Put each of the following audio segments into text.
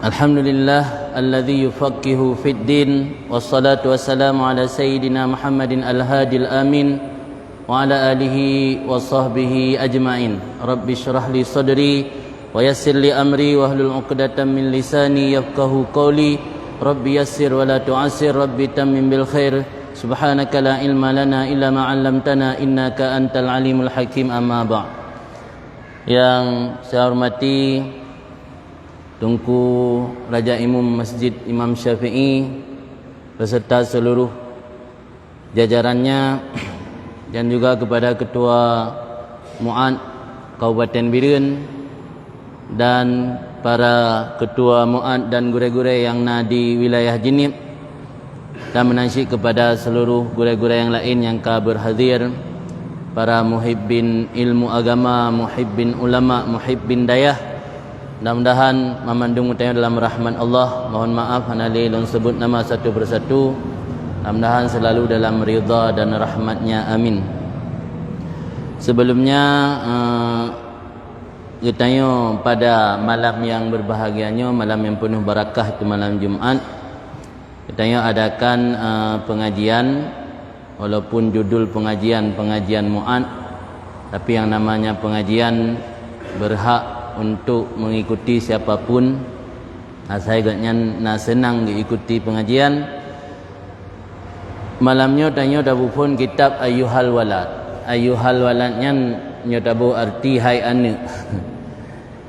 Alhamdulillah alladzi yufaqihu fid din wassalatu wassalamu ala sayyidina Muhammadin al-hadil amin wa ala alihi wa sahbihi ajma'in. Rabbi shrah li sadri wa yassir li amri wahlul 'uqdatam min lisani yafqahu qawli. Rabbi yassir wa la tu'assir, Rabbi tammim bil khair. Subhanaka la ilma lana illa ma 'allamtana innaka antal alimul hakim. Amma ba'. Yang saya hormati Tunku Raja Imam Masjid Imam Syafi'i beserta seluruh jajarannya, dan juga kepada Ketua Mu'ad Kabupaten Biren dan para Ketua Mu'ad dan gure-gure yang di wilayah Jenib, dan menasyid kepada seluruh gure-gure yang lain yang berhadir, para muhibbin ilmu agama, muhibbin ulama, muhibbin dayah. Mudah-mudahan memandung mutanya dalam rahmat Allah. Mohon maaf hanali long sebut nama satu persatu. Mudah-mudahan selalu dalam ridha dan rahmatnya, amin. Sebelumnya kita pada malam yang berbahagianya, malam yang penuh barakah, itu malam Jumat, kita adakan pengajian. Walaupun judul pengajian Mu'ad, tapi yang namanya pengajian berhak untuk mengikuti siapapun. Saya agaknya senang diikuti pengajian. Malamnya tanya dabu pun kitab Ayyuhal Walad. Ayyuhal Waladnya nyotabu arti hai anak.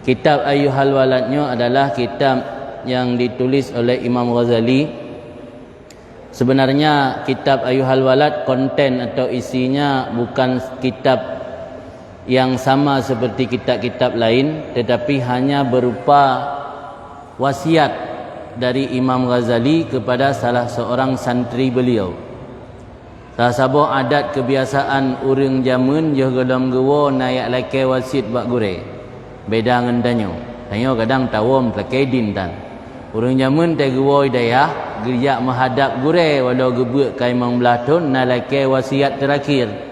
Kitab Ayyuhal Waladnya adalah kitab yang ditulis oleh Imam Ghazali. Sebenarnya kitab Ayyuhal Walad, konten atau isinya bukan kitab yang sama seperti kitab-kitab lain, tetapi hanya berupa wasiat dari Imam Ghazali kepada salah seorang santri beliau. Salah satu adat kebiasaan urang jamun je gelam gewo nayak lake wasit bak gure. Beda ngan danyo. Danyo kadang tawom lake din tan. Urang jamun te gewo dayah geyak menghadap gure walau gebuk kai Imam Belatun na lake wasiat terakhir.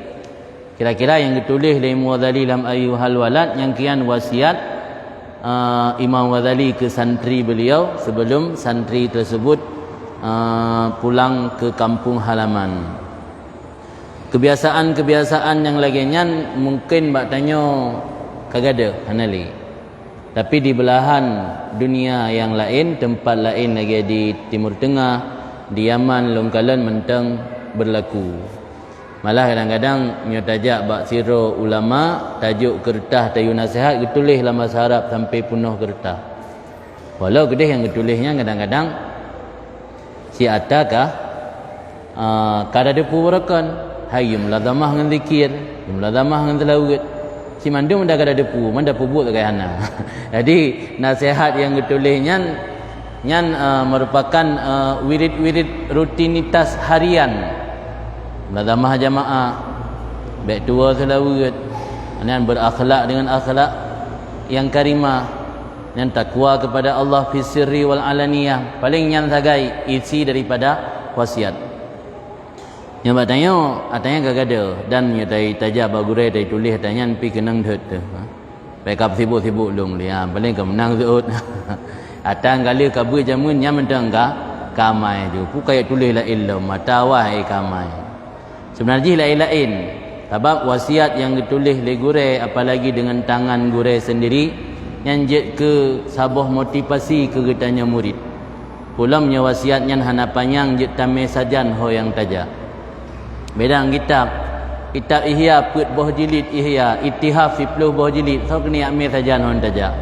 Kira-kira yang ditulis oleh Imam Ghazali dalam Ayyuhal Walad, yang kian wasiat Imam Ghazali ke santri beliau sebelum santri tersebut pulang ke kampung halaman. Kebiasaan-kebiasaan yang lainnya mungkin bak tanyo kagada hanali. Tapi di belahan dunia yang lain, tempat lain lagi di Timur Tengah, di Yaman, Longkalan mentang berlaku. Malah kadang-kadang nyotajak bak siro ulama, tajuk kertas tayu nasihat ditulis dalam bahasa Arab sampai penuh kertas. Walau kedih yang ditulisnya kadang-kadang si atakah kada depu berakan hayum ladamah ngan zikir, ladamah ngan tilawat. Si mandum dah kada depu, manda pubuk tak kaya hana. Jadi nasihat yang ditulisnya merupakan wirid-wirid rutinitas harian. Ladamah jamaah, baik tua selawat, dan berakhlak dengan akhlak yang karimah, yang takwa kepada Allah fi sirri wal alaniyah. Paling yang sagai isi daripada wasiat. Yang bertanya, atanya gagada dan nyatai tajab bagurai dari tulis atanya pi kenang dhet tu. Baik sibuk-sibuk long dia, paling ke menang zuut. Atang kali kabui jamun nya mentang ka kamai ju. Pu kaya tulis la ilmu mata wahai kamai. Sebenarnya lain-lain. Sebab wasiat yang ditulis oleh gure, apalagi dengan tangan gure sendiri, yang jet ke sabah motivasi ke getanya murid. Pulamnya wasiatnya hanapannya jet tamai sajan ho yang tajak. Bedang kitab Ihya put boh jilid Ihya, Ittihaf 10 boh jilid. So kena ambil sajan ho tajak.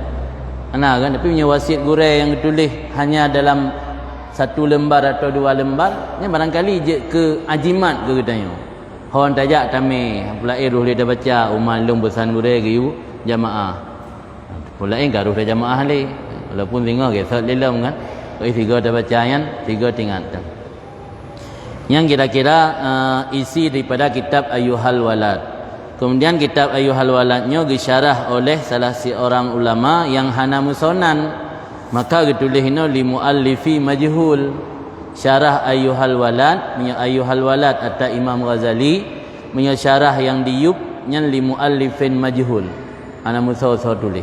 Ana kan, tapi punya wasiat gure yang ditulis hanya dalam 1 lembar atau 2 lembar, ni barangkali je ke ajimat ke getanya. Hon tajak tami pulai ruh dia baca umal long besan gure giu jamaah. Pulai garuh dah jamaah le. Walaupun tengok ke sat lelam kan. Oi 3 dah baca yan, 3 tingat. Yang kira-kira isi daripada kitab Ayyuhal Walad. Kemudian kitab Ayyuhal Waladnya disyarah oleh salah seorang ulama yang hana musonan. Maka ditulisnya li muallifi majhul. Syarah Ayyuhal Walad, Ayyuhal Walad atau Imam Ghazali, syarah yang diup yang li muallifin majhul. Ana musaw tulis.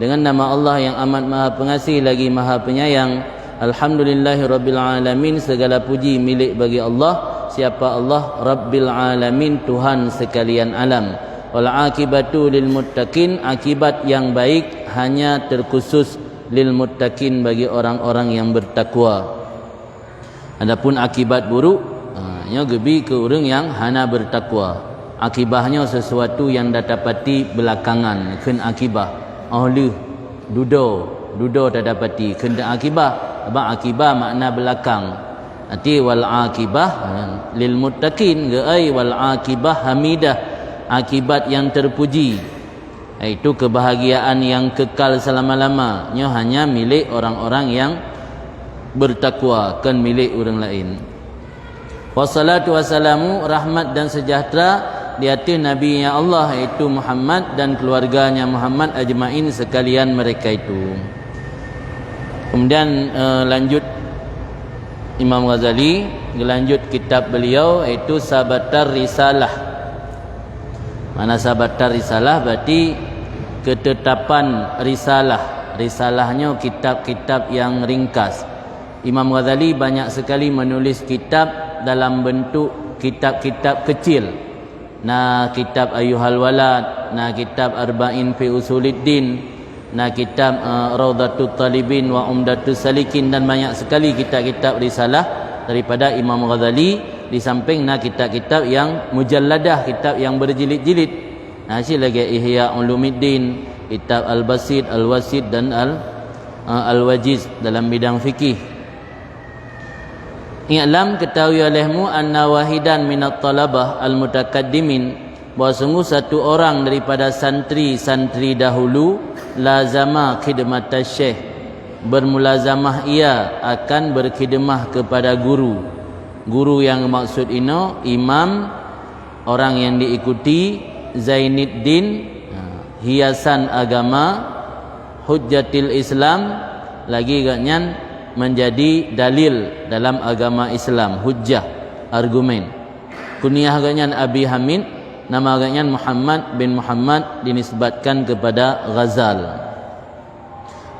Dengan nama Allah yang amat maha pengasih lagi maha penyayang. Alhamdulillahirabbil alamin, segala puji milik bagi Allah. Siapa Allah? Rabbil alamin, Tuhan sekalian alam. Wal akibatu lil muttaqin, akibat yang baik hanya terkhusus lil muttaqin, bagi orang-orang yang bertakwa. Adapun akibat buruk nya gebi ke orang yang hana bertakwa. Akibahnya sesuatu yang dapati belakangan, ken akibah. Dudo tak dapati kena akibah. Abang akibah makna belakang. Nanti wal akibah lil muttaqin, ai wal akibah hamidah, akibat yang terpuji, iaitu kebahagiaan yang kekal selama-lamanya hanya milik orang-orang yang bertakwa, kan milik orang lain. Wassalatu wassalamu, rahmat dan sejahtera di atas Nabi ya Allah, iaitu Muhammad, dan keluarganya Muhammad ajmain sekalian mereka itu. Kemudian lanjut Imam Ghazali lanjut kitab beliau, iaitu Sabatar Risalah. Mana Sabatar Risalah berarti ketetapan risalah. Risalahnya kitab-kitab yang ringkas. Imam Ghazali banyak sekali menulis kitab dalam bentuk kitab-kitab kecil. Nah, kitab Ayyuhal Walad, nah kitab Arba'in fi Usuluddin, nah kitab Raudatul Talibin wa Umdatus Salikin, dan banyak sekali kitab-kitab risalah daripada Imam Ghazali. Di samping nah kitab-kitab yang mujalladah, kitab yang berjilid-jilid. Nah, hasil lagi Ihya Ulumuddin, kitab Al-Basit, Al-Wasit dan Al-Wajiz dalam bidang fikih. I'lam, ketahui olehmu, anna wahidan minat talabah al-mutakaddimin, bahawa sungguh satu orang daripada santri-santri dahulu, lazama khidmat syekh, bermulazamah ia akan berkhidmah kepada guru. Guru yang maksud ini imam, orang yang diikuti, Zainuddin, hiasan agama, hujjatil Islam, lagi agaknya menjadi dalil dalam agama Islam, hujjah, argumen. Kunyah agaknya Abi Hamid, nama agaknya Muhammad bin Muhammad, dinisbatkan kepada Ghazal.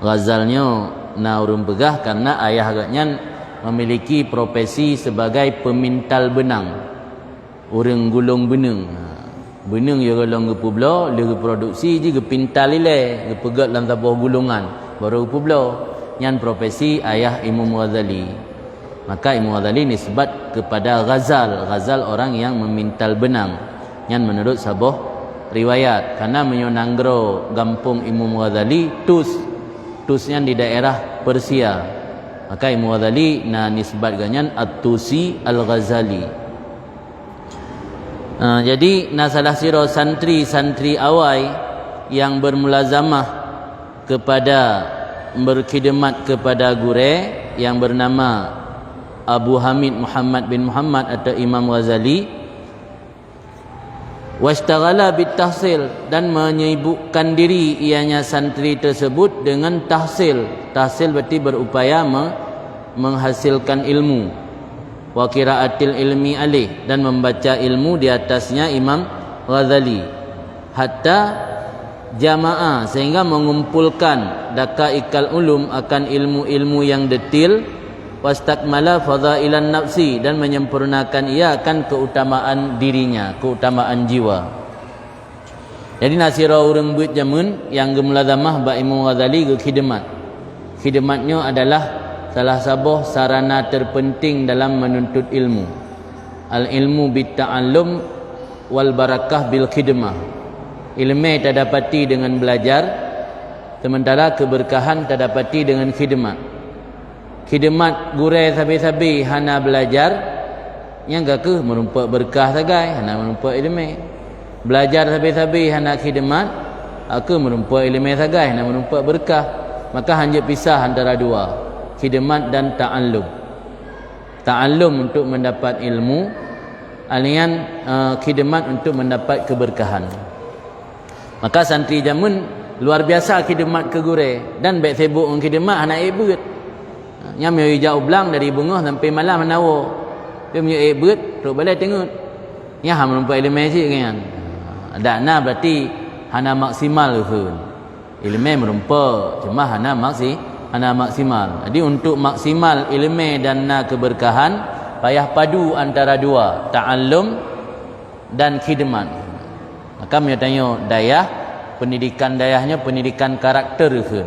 Ghazalnya na urung pegah karena ayah agaknya memiliki profesi sebagai pemintal benang, orang gulung benang. Benang ya golong ke publo, dia produksi je ke pintal ile, ke pegat dalam tabuh gulungan, baru publo. Yang profesi ayah Imam Ghazali. Maka Imam Ghazali nisbat kepada Ghazal. Ghazal orang yang memintal benang. Yang menurut sabuh riwayat, karena menyonanggro gampung Imam Ghazali Tusnya di daerah Persia. Maka Imam Ghazali na nisbat ganyan At-Tusi Al-Ghazali. Jadi na salah siro santri awai yang bermulazamah kepada, berkhidmat kepada gure yang bernama Abu Hamid Muhammad bin Muhammad atau Imam Ghazali, washtaghala bitahsil, dan menyibukkan diri ianya santri tersebut dengan tahsil. Tahsil berarti berupaya menghasilkan ilmu, wa qiraatil ilmi alih, dan membaca ilmu di atasnya Imam Ghazali, hatta jamaah, sehingga mengumpulkan dakaikal ulum, akan ilmu-ilmu yang detil, wastakmala fadailan nafsi, dan menyempurnakan ia akan keutamaan dirinya, keutamaan jiwa. Jadi nasira urang buat jamun yang gemulazamah ba Imam Ghazali ke khidmat. Khidmatnya adalah salah satu sarana terpenting dalam menuntut ilmu. Al ilmu bit ta'allum wal barakah bil khidmah. Ilmu tak dapati dengan belajar, sementara keberkahan tak dapati dengan khidmat. Khidmat gure sabi-sabi hana belajar, yang gak merumpak berkah sagai, hana merumpak ilmu. Belajar sabi-sabi hana khidmat, aku merumpak ilmu sagai, hana merumpak berkah. Maka hanya pisah antara dua, khidmat dan ta'allum. Ta'allum untuk mendapat ilmu, alian khidmat untuk mendapat keberkahan. Maka santri jamun luar biasa khidmat ke gure, dan baik sibuk dengan khidmat anak ibut. Yang meu hijau belang dari bunga sampai malam menawa. Dia punya ibut terus balik tengok. Ya ham nampak ilmu sik kan. Ada berarti hana maksimal pun. ilmu merumpa cuma hana maksimal. Jadi untuk maksimal ilmu dan keberkahan payah padu antara dua, ta'allum dan khidmat. Maka dia tanya dayah, pendidikan dayahnya pendidikan karakter ke.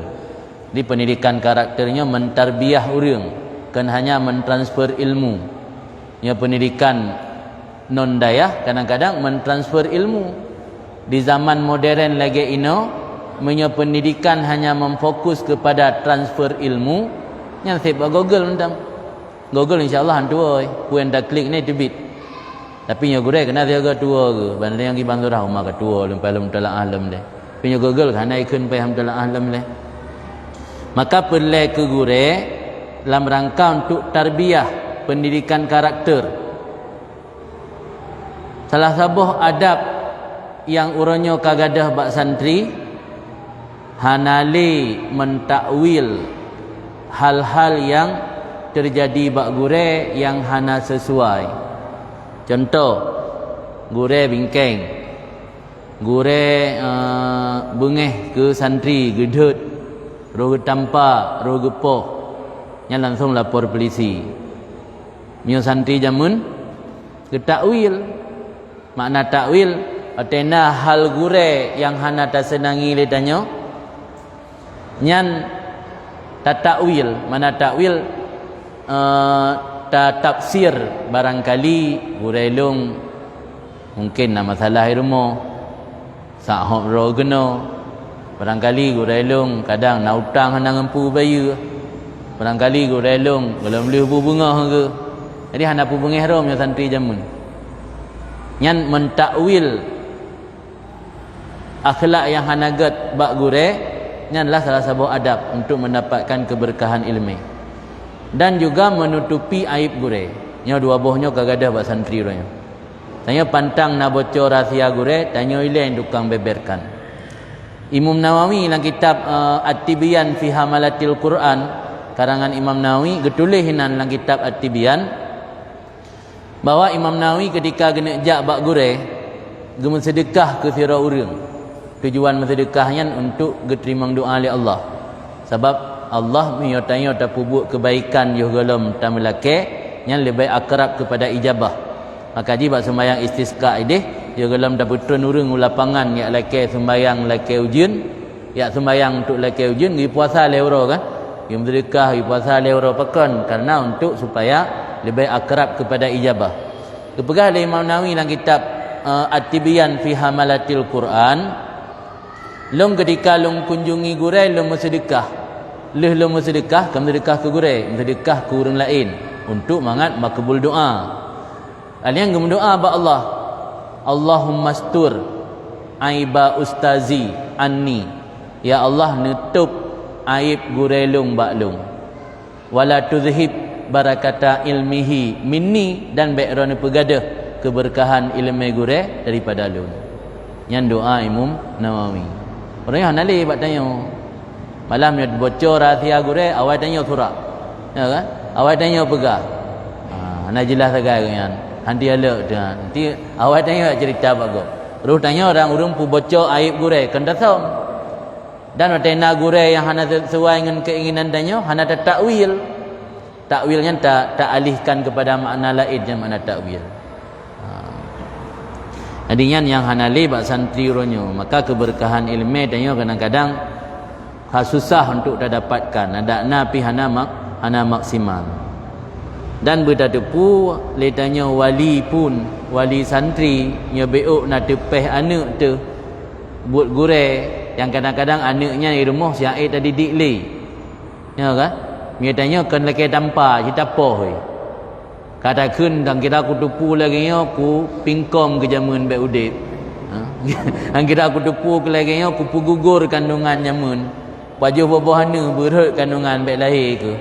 Di pendidikan karakternya mentarbiah orang, kan hanya mentransfer ilmu. Ya pendidikan non dayah kadang-kadang mentransfer ilmu. Di zaman modern lagi punya pendidikan hanya memfokus kepada transfer ilmu. Yang saya buat Google tentang Google insya-Allah hantu oi. Ku enda klik ni tebit. Tapi nya gure kena dia tua ke. Banda yang ki bang surah umar tua lempalum telah alam deh. Punya Google kan ikun pai ham telah alam deh. Maka perlu ke gure dalam rangka untuk tarbiyah pendidikan karakter. Salah sabuh adab yang uronyo kagadah bak santri hanali mentakwil hal-hal yang terjadi bak gure yang hana sesuai. Contoh, gure bingkeng, gure bengeh ke santri gedut, roh tampa, roh gepoh, yang langsung lapor polisi. Mio santri jamun ketakwil. Makna takwil atena hal gure yang hana tersenangi le tanyo nyan tatakwil. Mana takwil tafsir barangkali gurelung mungkin nama masalah ilmu sahab rogeno barangkali gurelung kadang nak utang hana ngempu bayu barangkali gurelung belum boleh bunga ke. Jadi hana pu bengeh rom yang santri jamun nyan mentakwil akhlak yang hanagat bak gure nyan lah salah satu adab untuk mendapatkan keberkahan ilmu dan juga menutupi aib gure. Nya dua bohnya kagadah bak santri orangnya. Tanya pantang nak bocor rahsia gure, tanya ilain tukang beberkan. Imam Nawawi dalam kitab At-Tibyan fi Hamalatil Quran karangan Imam Nawawi getulis hinan dalam kitab At-Tibyan bahwa Imam Nawawi ketika kena jak bak gure gemu sedekah ke sira urang. Tujuan bersedekahnya untuk diterima doa oleh Allah. Sebab Allah menyatakan tapubuk kebaikan yo golom tamelake yang lebih akrab kepada ijabah. Maka ji bak sembahyang istisqa ideh yo golom daputun urang lapangan yak lake sembahyang lake ujian, yak sembahyang untuk lake ujian gi puasa lewro kan. Gi bersedekah gi puasa lewro pekan karena untuk supaya lebih akrab kepada ijabah. Kepegah oleh Imam Nawawi dalam kitab At-Tibyan fi Hamalatil Quran. Long ketika long kunjungi gure long bersedekah. Long bersedekah, kamu sedekah ke gure, bersedekah ke orang lain untuk mangat makbul doa. Kalian gem doa ba Allah. Allahumma astur aiba ustazi anni. Ya Allah nutup aib gure long ba long. Wala tuzhib barakata ilmihi minni dan background pegadah keberkahan ilmu gure daripada lu. Yang doa Imam Nawawi. Orang yang nali buat tanya. Malam dia bocor rahsia gure awal tanya surah. Ya kan? Awal tanya pegah. Nak jelas sagai kan. Nanti alak dia. Nanti awal tanya cerita bagus. Terus tanya orang pu bocor aib gure kan datang. Dan watena gure yang hana sesuai dengan keinginan tanya hana takwil. Takwilnya tak alihkan kepada makna lain yang makna takwil. Adinya yang hanali bak santri ronyo, maka keberkahan ilmu tanya kadang-kadang susah untuk dapatkan. Ada napi hana maksimal. Dan berdadepu letanya wali pun wali santri nya beuk nak tepeh anak tu buat gure yang kadang-kadang anaknya di rumah siai tadi dikli. Ya kan? Dia tanya kan laki tanpa kita poh. Kata kun dan kita aku tupu lagi nya aku pingkom ke jamun be udip. Ang kita aku tupu ke lagi nya aku gugur kandungan jamun. Wajah buah-buahana berat kandungan be lahir ke.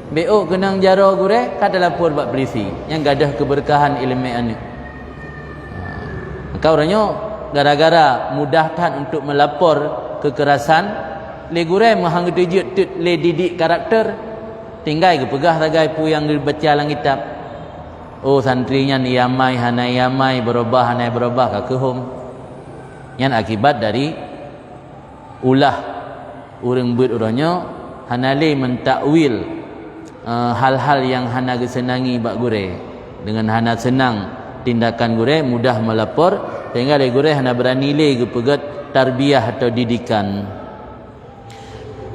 Beok kenang jara gure kata lapor bak polisi yang gadah keberkahan ilmu anak. Maka orangnya gara-gara mudahkan untuk melapor kekerasan le gure mahang tujut tut le didik karakter tinggal ke pegah ragai pu yang dibaca dalam kitab. Oh santrinya ni yamai hanai yamai berubah ka kehum. Yang akibat dari ulah urang beut uronyo hanale mentakwil hal-hal yang hana gesenangi bak gure. Dengan hana senang tindakan gure mudah melapor sehingga le gure hana berani le gepegat tarbiyah atau didikan.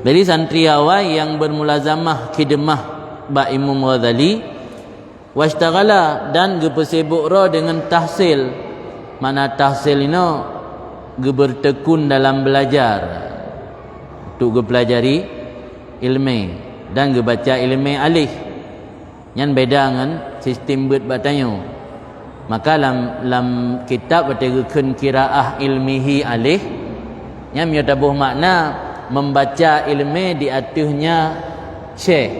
Dari santri awal yang bermulazamah khidmah bak Imam Ghazali washtaghala dan gepesibuk ro dengan tahsil. Mana tahsil ini bertekun dalam belajar untuk gepelajari ilmu dan gebaca ilmu alih. Yang beda dengan sistem beut batanyo. Maka dalam kitab bertegukan kiraah ilmihi alih yang menyatabuh makna membaca ilmu di atasnya syekh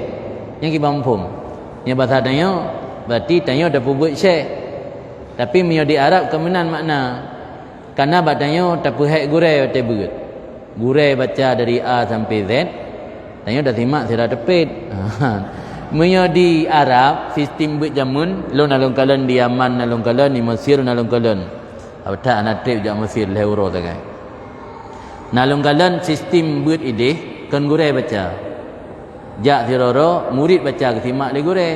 yang kita mampu. Yang bahasa tanyo berarti tanyo dah buat syekh. Tapi mio di Arab kemenan makna. Karena batanya tak puhek gure baca beut. Gure baca dari A sampai Z. Tanyo dah simak sira tepit. Mio di Arab sistem beut jamun lo nalung kalan di Yaman, nalung kalan di Mesir, nalung kalan. Awak anak trip jak Mesir le euro takai. Nalung kalan sistem beut ide kan gure baca. Jak siroro murid baca ke simak le gure.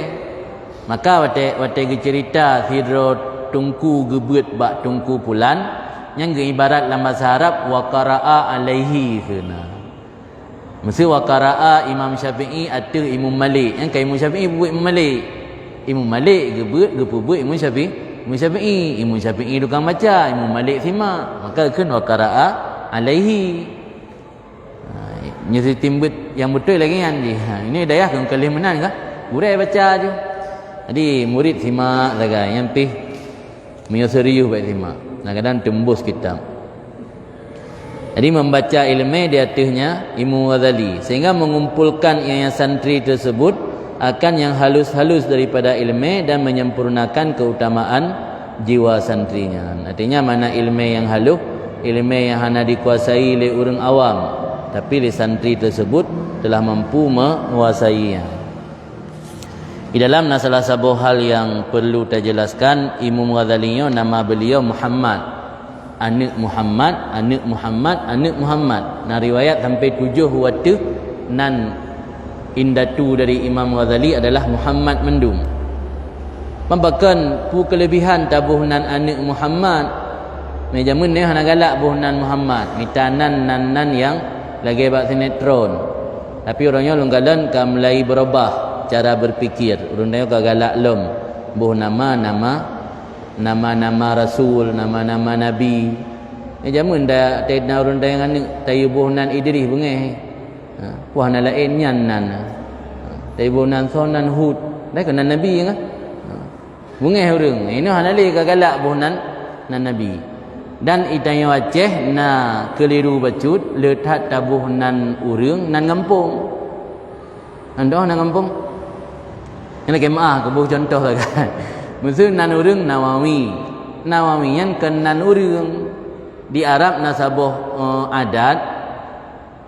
Maka wate cerita siro tungku gebeut bak tungku pulan yang ibarat dalam bahasa Arab wa qara'a alaihi kana. Mesti wa qara'a Imam Syafi'i atau Imam Malik. Yang kai Imam Syafi'i buat Imam Malik. Imam Malik gebeut gepubuat Imam Syafi'i. Imam Syafi'i, Imam Syafi'i tukang baca, Imam Malik simak. Maka kan wa qara'a alaihi. Ini sistem beut yang betul lagi kan ni. Ini dayah kan kalih menan kah? Gurai baca je. Jadi murid simak saja yang pi mio serius baik simak. Kadang-kadang tembus kitab. Jadi membaca ilmu di atasnya Imam Ghazali sehingga mengumpulkan yang santri tersebut akan yang halus-halus daripada ilmu dan menyempurnakan keutamaan jiwa santrinya. Artinya mana ilmu yang halus, ilmu yang hanya dikuasai oleh orang awam, tapi oleh santri tersebut telah mampu menguasainya. Di dalam salah satu hal yang perlu kita jelaskan, Imam Ghazali nama beliau Muhammad. Anak Muhammad, anak Muhammad, anak Muhammad. Nah riwayat sampai 7 waktu nan indatu dari Imam Ghazali adalah Muhammad mendung. Bahkan pu kelebihan tabuh nan anak Muhammad. Mejamun ni hana galak buh nan Muhammad. Mitanan nan yang lagi bak sinetron. Tapi orangnya lunggalan ka mulai berubah cara berfikir. Urang ka galak lom buh nama-nama rasul, nama-nama nabi. Jamun dah tena urang dah yang tayu buh nan Idris bengeh. Wah na lain nyan nan. Tayu buh nan sonan Hud. Dah kan nabi ngah. Bengeh urang. Ini hana le ka galak buh nan nabi. Dan itanya Aceh na keliru bacut letak tabuh nan urang nan ngampung. Anda nan ngampung. Ini kemah kebuh contoh lah kan. Maksud nan urang Nawawi. Nawawi yang kan nan urang di Arab nasabuh adat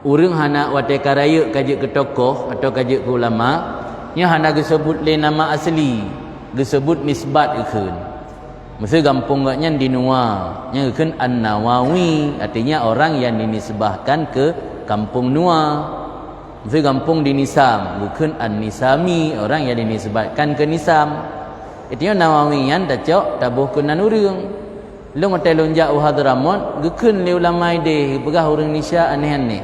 urang hana wate karaya kaji ke tokoh atau kaji ke ulama nya hana disebut le nama asli, disebut nisbat ikun. Maksud kampung gaknya di Nuwa, yang ikun An-Nawawi, artinya orang yang dinisbahkan ke kampung Nuwa. Maksud kampung di Nisam, bukan An-Nisami, orang yang dinisbatkan ke Nisam. Artinya Nawawiyan dacok tabuh ke nan urang. Lu matai lonjak Hadramut, gekun le ulama ide pegah urang Nisya aneh-aneh.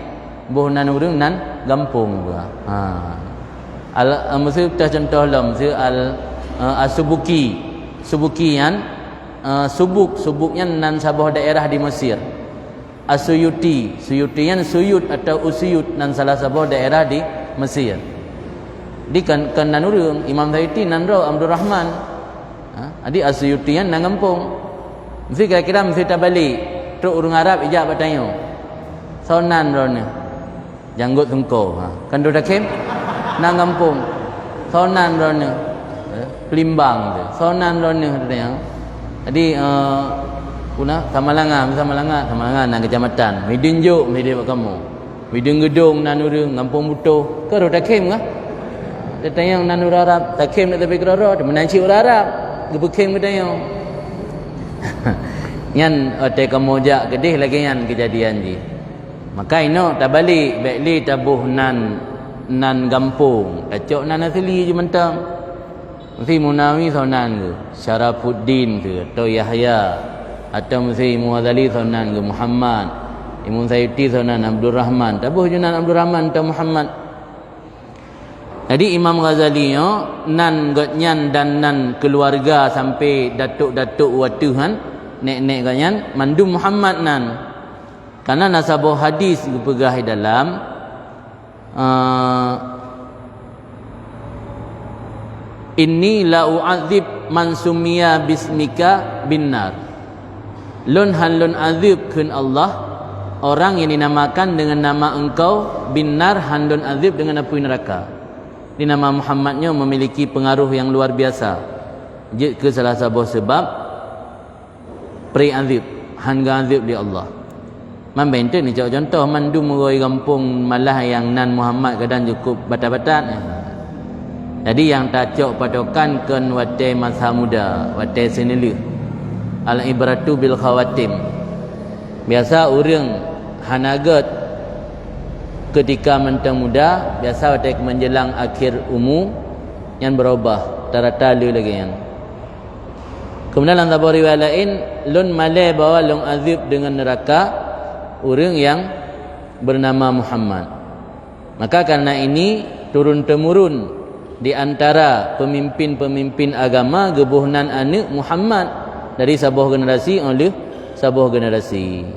Buh nan urang nan kampung gua. Maksud contoh lam maksud As-Subuki. Subukian subuknya nan sabah daerah di Mesir. As-Suyuti, Suyutian Suyut atau Usuyut nan salah sabah daerah di Mesir. Di kan nan urang Imam Zaiti nan ro Abdul Rahman. Adi As-Suyutian nan kampung. Mesti kira-kira mesti tabalik. Terus urang Arab ijak bertanya. Sonan ro ni. Janggut tungko. Kan do dakem nan kampung. Sonan ro ni. Pelimbang tu. Sonan ro ni katanya. Jadi Samalangan nak kecamatan. Midin juk mesti dia kamu. Midin gedung nan urang kampung butuh. Ke ro takem kah? Dia tanya nan urang Arab, takem nak tapi kerara, dia menanci urang Arab. Gebekem ke tanya. Yan ote kamu jak gedih lagi yan kejadian ji. Maka ino tak balik baikli tabuh nan gampung. Kacok nan asli je mentang. Mesti Munawi saunan ke, Syarafuddin ke, atau Yahya, atau mesti Muadzali saunan ke, Muhammad, Imam Sayyidi saunan Abdul Rahman. Tabuh je nan Abdul Rahman atau Muhammad. Jadi Imam Ghazali nan gotnyan dan nan keluarga sampai datuk-datuk watuhan, nek-nek gotnyan mandum Muhammad nan. Karena nasabah hadis dipegah dalam inni la u'adzib man summiya bismika binnar. Lun han lun azib kun Allah orang yang dinamakan dengan nama engkau binnar, han lun azib dengan api neraka. Di nama Muhammadnya memiliki pengaruh yang luar biasa. Ke salah satu sebab peri azib, han ga azib di Allah. Man benten ni contoh mandum meroi kampung malah yang nan Muhammad kadang cukup batat-batat. Jadi yang tacok patokan kan watai masa muda, watai senilih. Al-ibratu bil khawatim. Biasa orang hanagat ketika mentang muda, biasa watai menjelang akhir umur yang berubah, rata-rata lagi yang. Kemudian dalam sebuah riwayat lain, lun malai bawa lun azib dengan neraka orang yang bernama Muhammad. Maka karena ini turun-temurun di antara pemimpin-pemimpin agama gebuhnan anak Muhammad dari sebuah generasi oleh sebuah generasi.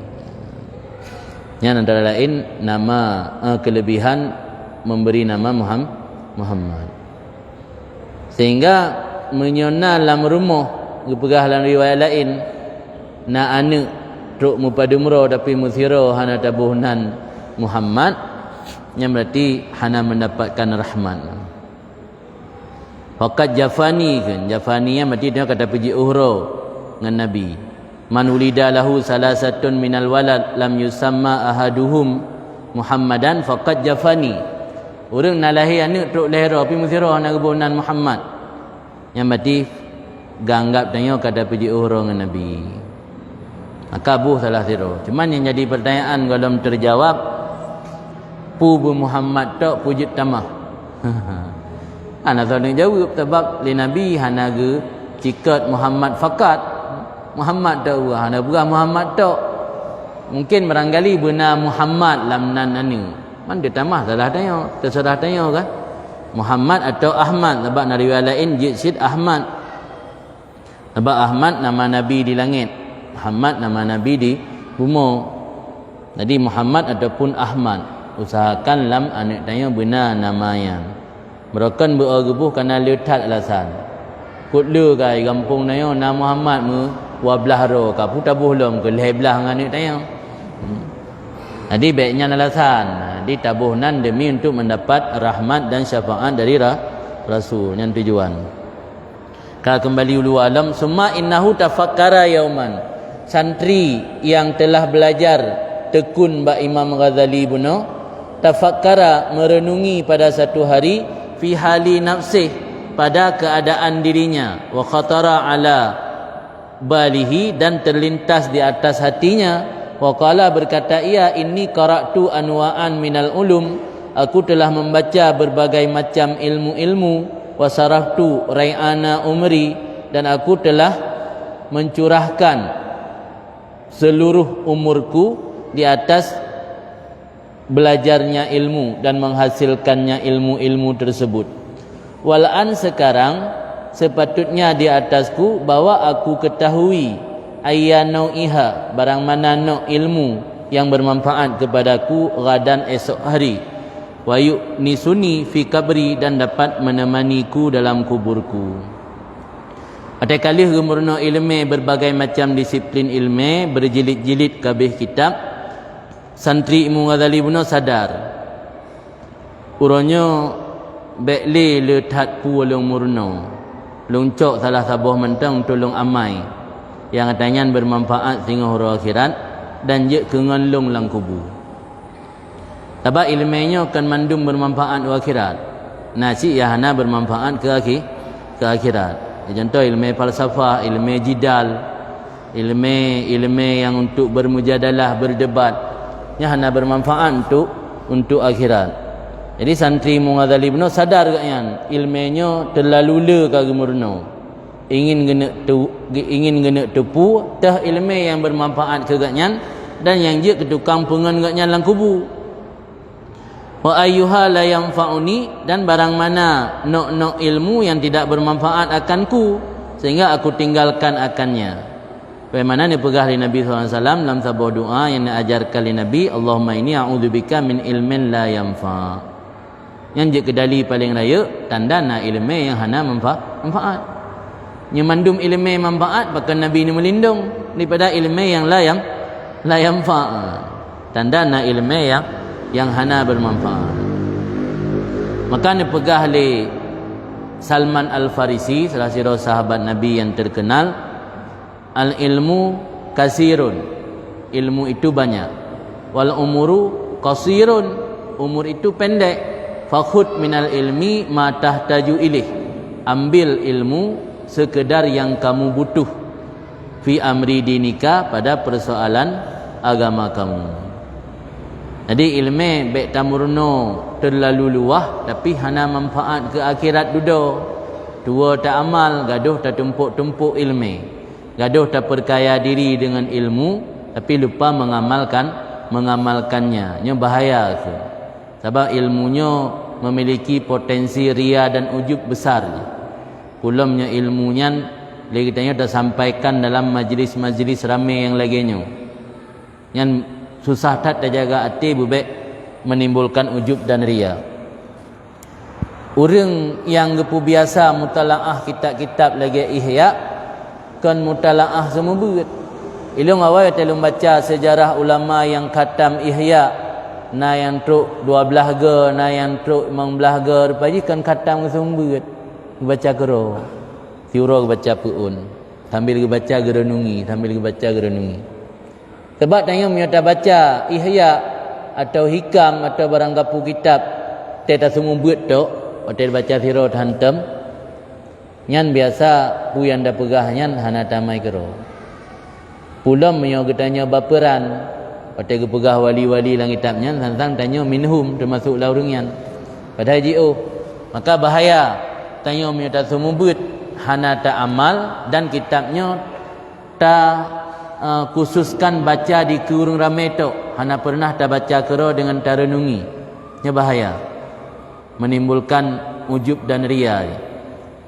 Yang antara lain nama kelebihan memberi nama Muhammad. Sehingga menyona dalam rumah gepegah dalam riwayat lain na anak truk mupadumro tapi muthiro hana tabuhnan Muhammad yang berarti hana mendapatkan rahmat. Fakat Jafani kan, Jafani yang berarti dia kata puji uhro dengan Nabi. Man ulida lahu salasatun minal walad lam yusamma ahaduhum Muhammadan fakat Jafani. Orang nak lahir anak truk lahir tapi muthiro hana kebunan Muhammad. Yang berarti ganggap tanya kata puji uhro dengan Nabi. Maka buh salah siro. Cuman yang jadi pertanyaan kalau terjawab Pubu Muhammad tok pujud tamah. Ana tahu jawab sebab li Nabi hanaga cikat Muhammad fakat. Muhammad tok hana bukan Muhammad tok. Mungkin barangkali benar Muhammad lam nan anu. Man dia tamah salah tanya, terserah tanya kan. Muhammad atau Ahmad sebab dari riwayat lain Jidsid Ahmad. Sebab Ahmad nama Nabi di langit. Muhammad nama Nabi di bumi. Jadi Muhammad ataupun Ahmad, usahakan lam anak tanya benar namanya. Merokan bergebuh kerana letat alasan. Kutlu kai kampung nayo nama Muhammad mu wablah ro ka puta buhlom ke leblah ngan anak tanya. Jadi baiknya alasan. Di tabuhnan demi untuk mendapat rahmat dan syafaat dari Rasul yang tujuan. Kalau kembali ulu alam summa innahu tafakkara yauman. Santri yang telah belajar tekun Mbak Imam Ghazali buno tafakkara merenungi pada satu hari fi hali nafsih pada keadaan dirinya wa khatara ala balihi dan terlintas di atas hatinya wa qala berkata ia inni qara'tu anwa'an minal ulum aku telah membaca berbagai macam ilmu-ilmu wa saraftu rai'ana umri dan aku telah mencurahkan seluruh umurku di atas belajarnya ilmu dan menghasilkannya ilmu-ilmu tersebut. Walan sekarang sepatutnya di atasku bahwa aku ketahui ayyanu iha barang mana no ilmu yang bermanfaat kepadaku gadan esok hari wa yu'nisuni fi kabri dan dapat menemaniku dalam kuburku. Ada kali gemurno ilmu berbagai macam disiplin ilmu berjilid-jilid kabeh kitab. Santri Imam Ghazali buno sadar uronyo bekle letat pu long murno lungcok salah sabuh mentang tolong amai yang katanya bermanfaat sehingga huru akhirat dan je kengonlong lang kubu. Sebab ilmunya akan mandum bermanfaat di akhirat. Nasi yahana bermanfaat ke akhirat. Contoh ilmu falsafah, ilmu jidal, ilmu yang untuk bermujadalah, berdebat. hana bermanfaat untuk akhirat. Jadi santri Mughazali benar sadar kan ilmunya terlalu le kagumurno. Ingin gena tepu tah ilmu yang bermanfaat ke gatnya dan yang je ketukang pengen gatnya lang kubu. Wa ayyuha la yanfa'uni, dan barang mana nok ilmu yang tidak bermanfaat akanku sehingga aku tinggalkan akannya. Bagaimana ni pegah li Nabi SAW dalam sebuah doa yang diajarkan li Nabi, Allahumma inni a'udzubika min ilmin la yanfa'. Yang je kedali paling raya tanda na ilmu yang hana manfaat. Nyemandum ilmu manfaat bahkan Nabi ni melindung daripada ilmu yang la yanfa'. Tanda na ilmu yang hana bermanfaat. Maka ni pegah li Salman Al-Farisi, salah seorang sahabat Nabi yang terkenal, al-ilmu kasirun, ilmu itu banyak, wal umuru qasirun, umur itu pendek, fakhud minal ilmi ma tahtaju ilih, ambil ilmu sekedar yang kamu butuh, fi amri dinika, pada persoalan agama kamu. Jadi ilmu baik tamurno terlalu luah tapi hana manfaat ke akhirat dudo. Dua tak amal, gaduh tak tumpuk-tumpuk ilmu. Gaduh tak perkaya diri dengan ilmu tapi lupa mengamalkannya. Nya bahaya tu. Sebab ilmunya memiliki potensi ria dan ujub besar. Pulamnya ilmunya lagi tanya dah sampaikan dalam majlis-majlis ramai yang laginya. Yang susah tak jaga hati bubek menimbulkan ujub dan ria. Orang yang gepu biasa mutalaah kitab-kitab lagi ihya kan mutalaah semua berat. Ilung awal telung baca sejarah ulama yang khatam ihya, na yang truk 12 ge, na yang truk 15 ge, rupaji kan khatam semua berat. Baca kero. Tiuro baca puun. Sambil baca gerenungi, Sebab tanya menyata baca ihya atau hikam atau barang gapu kitab teta semua buat tu, hotel baca sirot hantam. Nyan biasa pu yang dah pegah nyan hana tamai kero. Pulam menyo getanya baperan, hotel pegah wali-wali lang kitab nyan tentang tanya minhum termasuk laurung nyan. Padahal jio. Maka bahaya tanya menyata semua buat hana ta amal dan kitabnya ta khususkan baca di kurung ramai tu, hana pernah tak baca kero dengan tarenungi. Nya bahaya, menimbulkan ujub dan ria.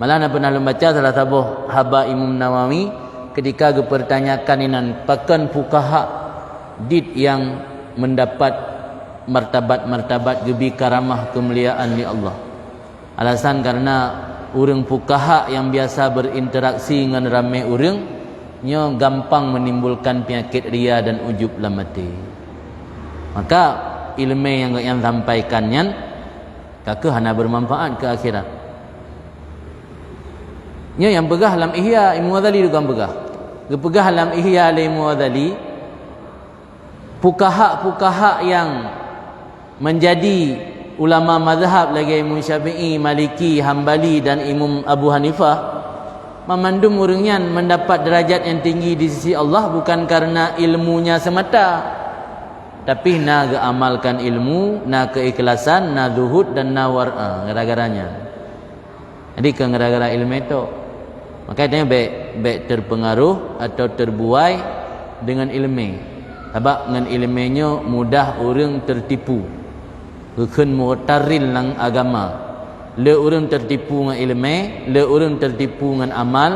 Malah nak pernah membaca salah satu haba Imam Nawawi ketika dipertanyakan inan pakan fuqaha dit yang mendapat martabat gebi karamah kemuliaan di Allah. Alasan karena orang fuqaha yang biasa berinteraksi dengan ramai orang nyo gampang menimbulkan penyakit ria dan ujub dalam hati. Maka ilmu yang sampaikannya kakak hana bermanfaat ke akhirat. Nyo yang pegah dalam Ihya Imam Ghazali juga pegah. Pegah dalam Ihya Imam Ghazali fuqaha yang menjadi ulama mazhab lagi Imam Syafi'i, Maliki, Hambali dan Imam Abu Hanifah, memandum orangnya mendapat derajat yang tinggi di sisi Allah bukan karena ilmunya semata, tapi na amalkan ilmu, na keikhlasan, na zuhud dan na war'a gara-garanya. Jadi ke gara-gara ilmu itu, makanya baik terpengaruh atau terbuai dengan ilmu. Sebab dengan ilmunya mudah orang tertipu. Bukan mu'taril lang agama. Le orang tertipu dengan ilmu, le orang tertipu dengan amal,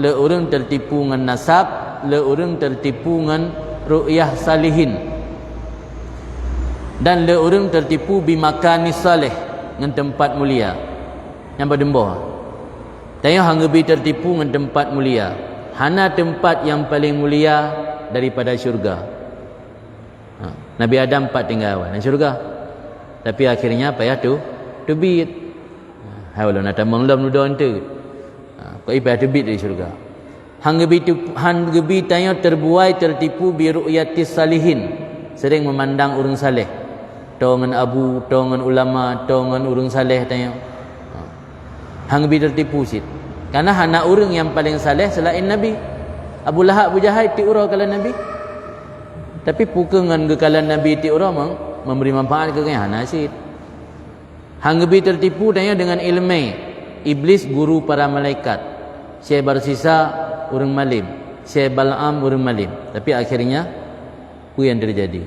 le orang tertipu dengan nasab, le orang tertipu dengan ru'yah salihin, dan le orang tertipu bimakani salih, dengan tempat mulia yang berdembuh. Tanya hang lebih tertipu dengan tempat mulia. Hana tempat yang paling mulia daripada syurga. Nabi Adam 4 tinggal di syurga, tapi akhirnya apa ya tu bit. Hawala nak tamang lam nudan tu. Kau ibadah terbit dari syurga. Hang gebi tanya terbuai tertipu bi ru'yatis salihin. Sering memandang orang saleh. Tongan abu, tongan ulama, tongan orang saleh tanya. Hang gebi tertipu sit. Karena hana orang yang paling saleh selain Nabi. Abu Lahab, Abu Jahal ti urang kala Nabi. Tapi puka ngan gekalan Nabi ti orang memberi manfaat ke kan nasid. Hang lebih tertipu tanya dengan ilmu. Iblis guru para malaikat. Syekh Barsisa orang malim. Syekh Bal'am orang malim. Tapi akhirnya apa yang terjadi?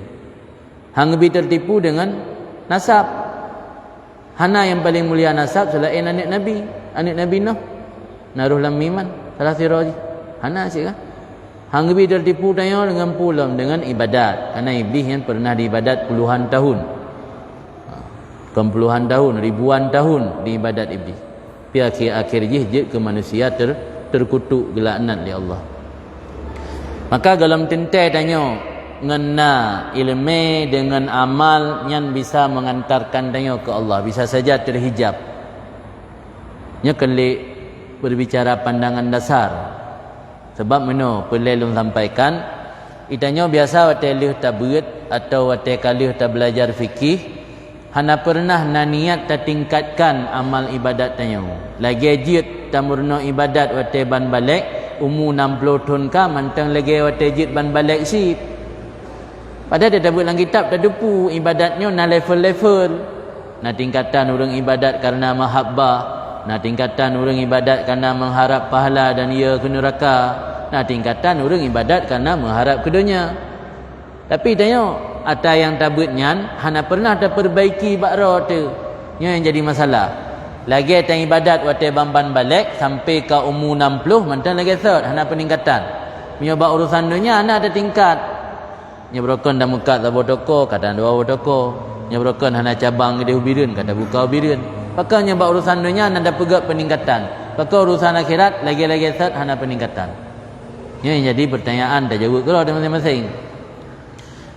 Hang lebih tertipu dengan nasab. Hana yang paling mulia nasab selain anak Nabi. Anak Nabi Nuh. Naruh lam miman. Salah siraji. Hana asyik kan? Hang lebih tertipu tanya dengan pulang dengan ibadat. Karena iblis yang pernah diibadat puluhan tahun. Bukan puluhan tahun, ribuan tahun diibadat iblis. Tapi akhir-akhir je ke manusia terkutuk gelaknat oleh Allah. Maka dalam tentai tanya ngena ilmu dengan amal yang bisa mengantarkan tanya ke Allah, bisa saja terhijab. Nya kelik berbicara pandangan dasar. Sebab mana pelelung sampaikan itanya biasa wate lih tabut atau wate kalih ta belajar fikih hana pernah niat ta tingkatkan amal ibadat tanya. Lagi jid ta murno ibadat wate ban balik umur 60 tahun ka mantang lagi wate jid ban balik sip. Padahal dia tabut dalam kitab tak depu ibadatnya na level-level. Na tingkatan orang ibadat kerana mahabbah, na tingkatan orang ibadat kerana mengharap pahala dan ia ke neraka. Na tingkatan orang ibadat kerana mengharap ke dunia. Tapi tanya ada yang tabut nyan hana pernah terperbaiki bakra tu. Nya yang jadi masalah. Lagi tang ibadat wate bamban balik sampai ke umur 60 mantang lagi third hana peningkatan. Menyebab urusan dunia hana ada tingkat. Nya berokon dah muka tak toko kata dua toko. Nya berokon hana cabang dia ubirin kata buka ubirin. Pakanya bab urusan dunia nanda pegak peningkatan. Pakau urusan akhirat lagi-lagi sat hana peningkatan. Nya jadi pertanyaan dah jawab kalau masing-masing.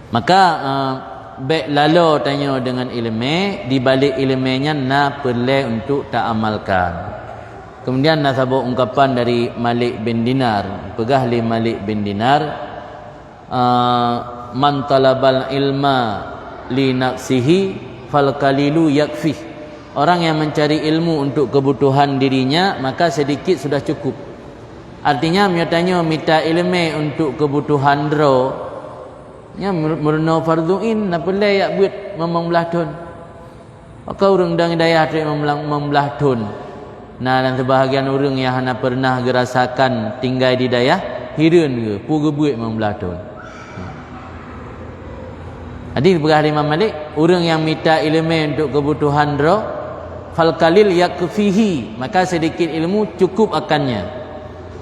Maka baik lalu tanya dengan ilmu, di balik ilmunya na perlu untuk tak amalkan. Kemudian nasabuk ungkapan dari Malik bin Dinar, pegah li Malik bin Dinar, man talabal ilma li nafsihi fal qalilu yakfi. Orang yang mencari ilmu untuk kebutuhan dirinya maka sedikit sudah cukup. Artinya tanya minta ilmu untuk kebutuhan dro nya murno fardhuin nak pelai yak buat memang belah tun. Maka orang dang hidayah tri memang belah tun. Nah dan sebahagian orang yang hana pernah gerasakan tinggal di dayah hireun ke puga buat memang belah tun. Hadis berkata Imam Malik, orang yang minta ilmu untuk kebutuhan dro fal qalil yakfihi, maka sedikit ilmu cukup akannya.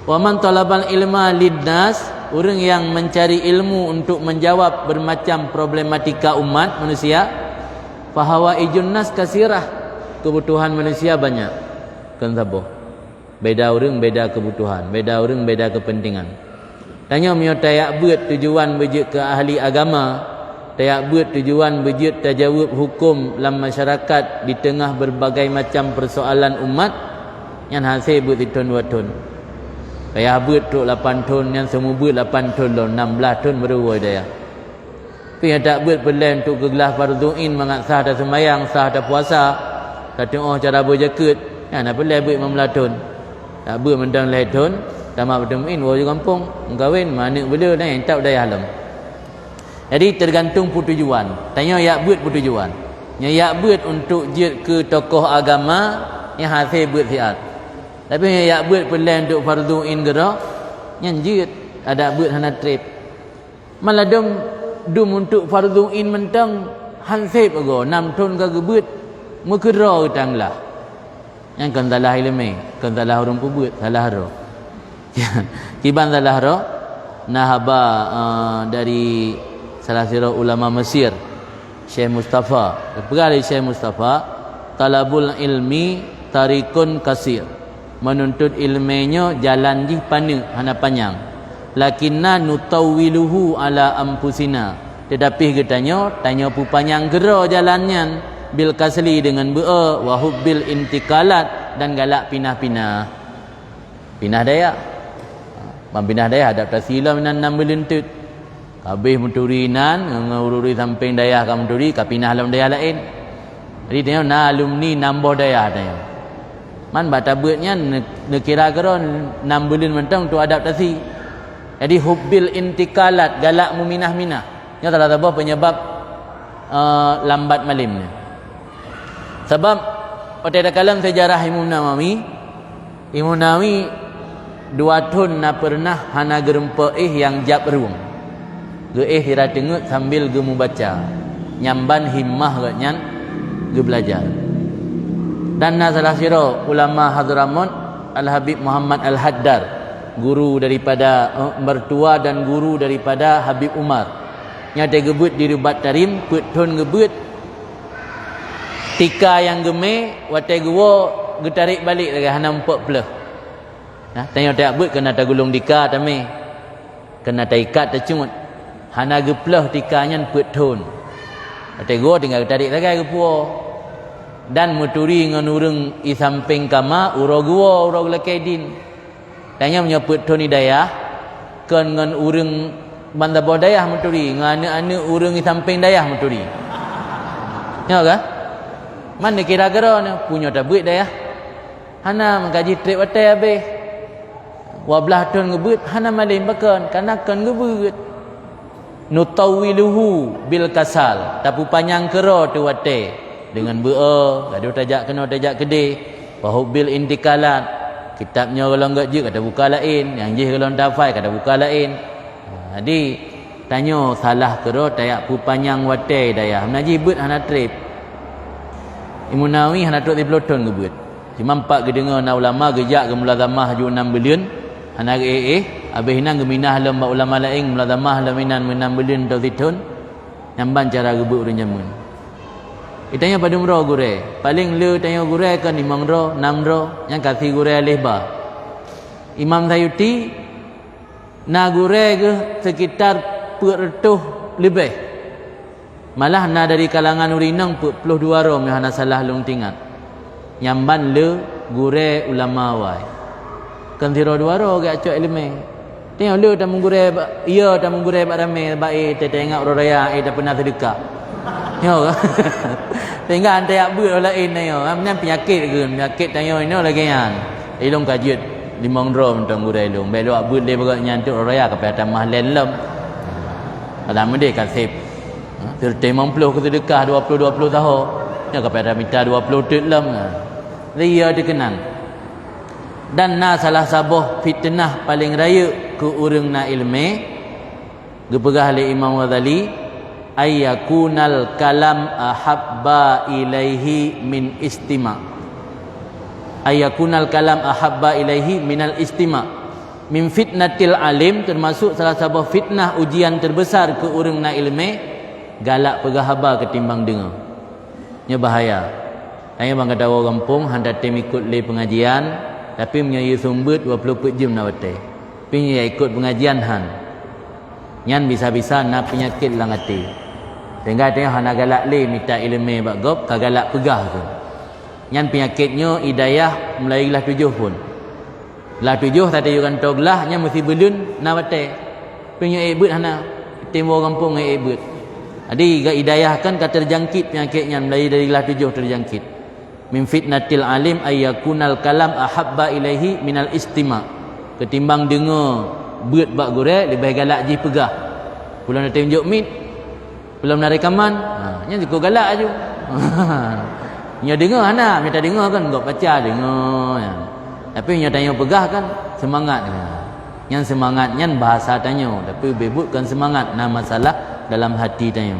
Wa man talabal ilma lidnas, orang yang mencari ilmu untuk menjawab bermacam problematika umat manusia, fahawa ijun nas kasirah, kebutuhan manusia banyak. Kan sabo? Beda orang beda kebutuhan, beda orang beda kepentingan. Tanya mio tayak buat tujuan bejut ke ahli agama, tayak buat tujuan bejut tajawub hukum dalam masyarakat di tengah berbagai macam persoalan umat yang hasil buat itu 2 tahun. Kaya buat tu 8 tahun yang semua buat 8 tahun lo 16 tahun baru dia. Tapi yang tak buat pelan untuk gegelah fardhuin mengaksah dah sembahyang, sah dah puasa, tak tengok cara berjakut, ya nak pelan buat 15 tahun. Tak buat mendang lain tahun, tamat bertemuin baru kampung, kahwin mana bela dah yang tak daya alam. Jadi tergantung tujuan. Tanya yak buat tujuan. Yang yak buat untuk jid ke tokoh agama yang hasil buat fiat. Tapi yang yak buat pelan untuk fardhuin gerak yang jid ada buat hana trip. Malah dum untuk fardhuin mentang hansip ago 6 tahun kagak buat mekera utanglah. Yang kan salah ilmu, kan salah orang buat salah ro. Kiban salah ro nahaba dari salah seorang ulama Mesir, Syekh Mustafa. Perkara Syekh Mustafa, talabul ilmi tarikun kasir. Menuntut ilmunya jalan di pana hana panjang. Lakinna nutawwiluhu ala ampusina. Tetapi katanya tanya pu panjang gera jalannya bil kasli dengan ba'a wa hubbil intikalat dan galak pinah-pinah. Pinah daya. Pinah daya adaptasi lah minan 6 belentut. Habis menturinan ngururi samping daya ka menturi ka pinah dalam daya lain. Jadi tengok na alumni nambah daya tengok. Man bata buatnya kira kira 6 bulan mentang untuk adaptasi. Jadi hubbil intikalat galak meminah-minah. Nya salah satu penyebab lambat malimnya. Sebab pada dalam sejarah Imam Nawawi 2 tahun na pernah hana gerempa yang jap ruang. Ge hira tengok sambil ge membaca. Nyamban himmah ge nyan ge belajar. Dan na salah sira ulama Hadramut Al-Habib Muhammad Al-Haddar, guru daripada mertua dan guru daripada Habib Umar. Nya dia gebut di Rubat Tarim, put tahun gebut tika yang geme watai gua getarik balik lagi hana 40. Nah, tanya tak but kena tak gulung dika tame. Kena tak ikat tak cungut. Hana geplah tikanya put tahun. Watai gua tinggal tarik lagi gepua. Dan muturi ngan urang i samping kama uro gua uro lakedin. Tanya menyebut tahun hidayah kan ngan urang bandar bodayah muturi ngana-ana urang i samping dayah muturi. Ya ke? Mana kira-kira ni punya tak buat dah ya. Hana mengkaji trip watai habis. Wablah tahun ngebut hana malim bakan karena kan ngebut. Nutawiluhu bil kasal. Tapi panjang kera tu watai dengan bea, gaduh tajak kena tajak gede. Wahubil intikalat. Kitabnya kalau enggak je kata buka lain, yang je kalau tafai kata buka lain. Jadi tanya salah kera tayak pu panjang watai daya. Menaji but hana trip. Imam Nawawi hana tok 30 tahun ke buat. Cuma 4 ke dengar na ulama gejak ke mulazamah ju 6 bilion. Hana ke habis hinang ke minah lam ulama lain mulazamah lam minan 6 bilion tahun. Nyamban cara ke buat urang jamun. Itanya pada umrah gure. Paling le tanya gure kan 5 ro, 6 ro yang kasih gure lehba. Imam Sayuti na gure ke sekitar 400 lebih. Malah na dari kalangan urinang 42 rom yang hana salah long tingat. Nyamban le gure ulama wai. Kan 2 ro gak cok ilmu. Tengok le tak menggure iya tak menggure bak ramai baik tengok orang raya tak pernah sedekah. Yo. Tengok antai abut lain ni yo. Amnan penyakit ke penyakit tanya ini lagi kan. Ilung kajut 5 rom tang gure ilung. Belok abut le bagak nyantuk orang raya kepada tamah lelem. Alam dia kasih 50 ke sedekah 20 tahun ya kepada minta 20 tetlam dia dikenal. Dan na salah sabah fitnah paling raya ke urang na ilmu gepegah oleh Imam Ghazali ayyakunal kalam ahabba ilaihi min istima'. Ayyakunal kalam ahabba ilaihi minal istima'. Min fitnatil alim, termasuk salah sabah fitnah ujian terbesar ke urang na ilmu galak pegah haba ketimbang dengar. Nya bahaya. Tanya bang kata orang kampung hendak tim ikut le pengajian tapi menyai sumbut 24 jam na watai. Pi nya ikut pengajian han. Nyan bisa-bisa na penyakit lang hati. Sehingga tengok hana galak le minta ilmu bak gop kagalak pegah tu. Nyan penyakitnya hidayah mulai lah 7 pun. Lah 7 tadi yukan toglah nya mesti belun na watai. Pi nya ibut hana tim orang kampung ibut. Jadi hidayah kan kata terjangkit penyakitnya mulai dari lah 7 terjangkit. Min fitnatil alim ayyakunal kalam ahabba ilaihi minal istima'. Ketimbang dengar beut bak gorek lebih galak ji pegah. Belum nak tunjuk mit, belum nak rekaman, nya cukup galak aja. Nya dengar hana, minta dengar kan gak baca dengar. Ya. Tapi nya tanya pegah kan semangat. Yang semangat nyan bahasa tanya, tapi bebutkan semangat nah masalah dalam hati tanya.